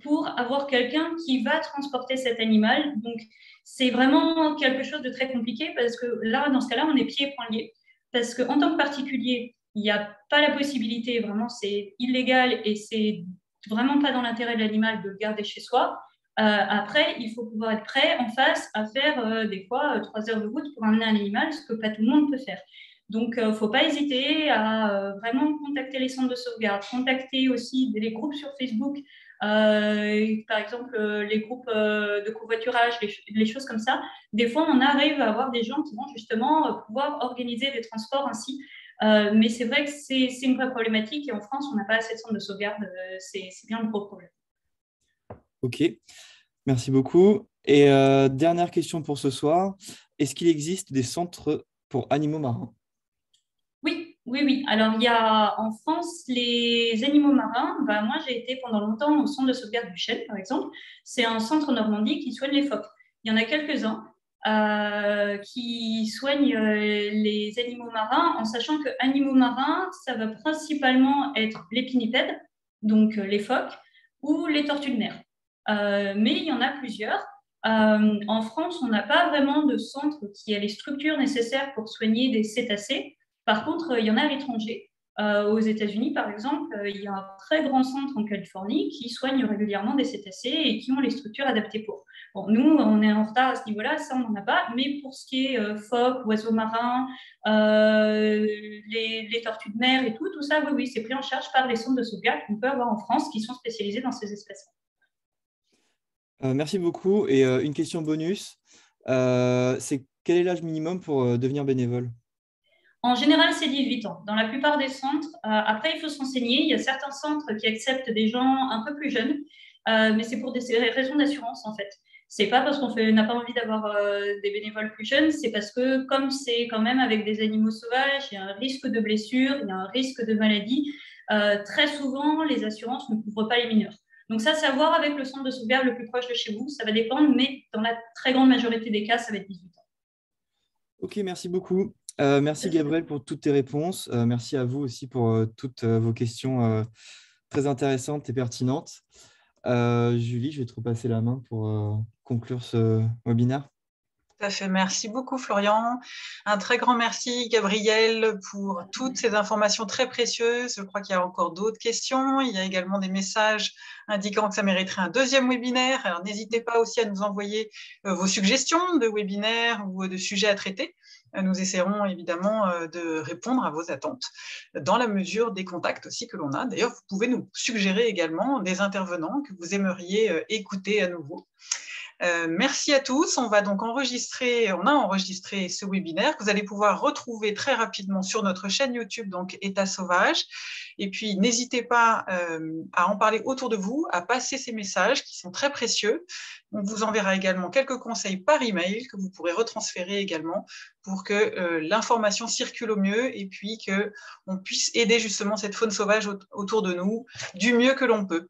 Speaker 2: pour avoir quelqu'un qui va transporter cet animal. Donc, c'est vraiment quelque chose de très compliqué parce que là, dans ce cas-là, on est pieds et poings liés. Parce qu'en tant que particulier, il n'y a pas la possibilité, vraiment, c'est illégal et c'est vraiment pas dans l'intérêt de l'animal de le garder chez soi. Après, il faut pouvoir être prêt en face à faire des fois 3 heures de route pour amener un animal, ce que pas tout le monde peut faire. Donc, il ne faut pas hésiter à vraiment contacter les centres de sauvegarde, contacter aussi les groupes sur Facebook, par exemple les groupes de covoiturage, les choses comme ça. Des fois, on arrive à avoir des gens qui vont justement pouvoir organiser des transports ainsi Mais c'est vrai que c'est une vraie problématique et en France, on n'a pas assez de centres de sauvegarde. C'est bien le gros problème.
Speaker 3: Ok, merci beaucoup. Et dernière question pour ce soir. Est-ce qu'il existe des centres pour animaux marins?
Speaker 2: Oui, oui, oui. Alors, il y a en France les animaux marins. Bah, moi, j'ai été pendant longtemps au centre de sauvegarde du Chêne, par exemple. C'est un centre en Normandie qui soigne les phoques. Il y en a quelques-uns qui soignent les animaux marins, en sachant que animaux marins, ça va principalement être les pinnipèdes, donc les phoques, ou les tortues de mer. Mais il y en a plusieurs. En France, on n'a pas vraiment de centre qui a les structures nécessaires pour soigner des cétacés. Par contre, il y en a à l'étranger. Aux États-Unis, par exemple, il y a un très grand centre en Californie qui soigne régulièrement des cétacés et qui ont les structures adaptées pour. Bon, nous, on est en retard à ce niveau-là, ça, on n'en a pas. Mais pour ce qui est phoques, oiseaux marins, les tortues de mer et tout ça, oui, oui, c'est pris en charge par les centres de sauvegarde qu'on peut avoir en France qui sont spécialisés dans ces espèces.
Speaker 3: Merci beaucoup. Et une question bonus, c'est quel est l'âge minimum pour devenir bénévole?
Speaker 2: En général, c'est 18 ans. Dans la plupart des centres, après, il faut se renseigner. Il y a certains centres qui acceptent des gens un peu plus jeunes, mais c'est pour des raisons d'assurance, en fait. C'est pas parce qu'on n'a pas envie d'avoir des bénévoles plus jeunes, c'est parce que comme c'est quand même avec des animaux sauvages, il y a un risque de blessure, il y a un risque de maladie. Très souvent, les assurances ne couvrent pas les mineurs. Donc ça, c'est à voir avec le centre de sauvegarde le plus proche de chez vous. Ça va dépendre, mais dans la très grande majorité des cas, ça va être 18 ans.
Speaker 3: Ok, merci beaucoup. Merci Gabriel pour toutes tes réponses. Merci à vous aussi pour toutes vos questions très intéressantes et pertinentes. Julie, je vais te repasser la main pour conclure ce webinaire.
Speaker 1: Tout à fait. Merci beaucoup, Florian. Un très grand merci, Gabriel, pour toutes ces informations très précieuses. Je crois qu'il y a encore d'autres questions. Il y a également des messages indiquant que ça mériterait un deuxième webinaire. Alors, n'hésitez pas aussi à nous envoyer vos suggestions de webinaires ou de sujets à traiter. Nous essaierons évidemment de répondre à vos attentes dans la mesure des contacts aussi que l'on a. D'ailleurs, vous pouvez nous suggérer également des intervenants que vous aimeriez écouter à nouveau. Merci à tous. On a enregistré ce webinaire que vous allez pouvoir retrouver très rapidement sur notre chaîne YouTube, donc État sauvage. Et puis, n'hésitez pas à en parler autour de vous, à passer ces messages qui sont très précieux. On vous enverra également quelques conseils par email que vous pourrez retransférer également pour que l'information circule au mieux et puis qu'on puisse aider justement cette faune sauvage autour de nous du mieux que l'on peut.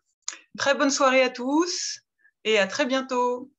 Speaker 1: Très bonne soirée à tous et à très bientôt.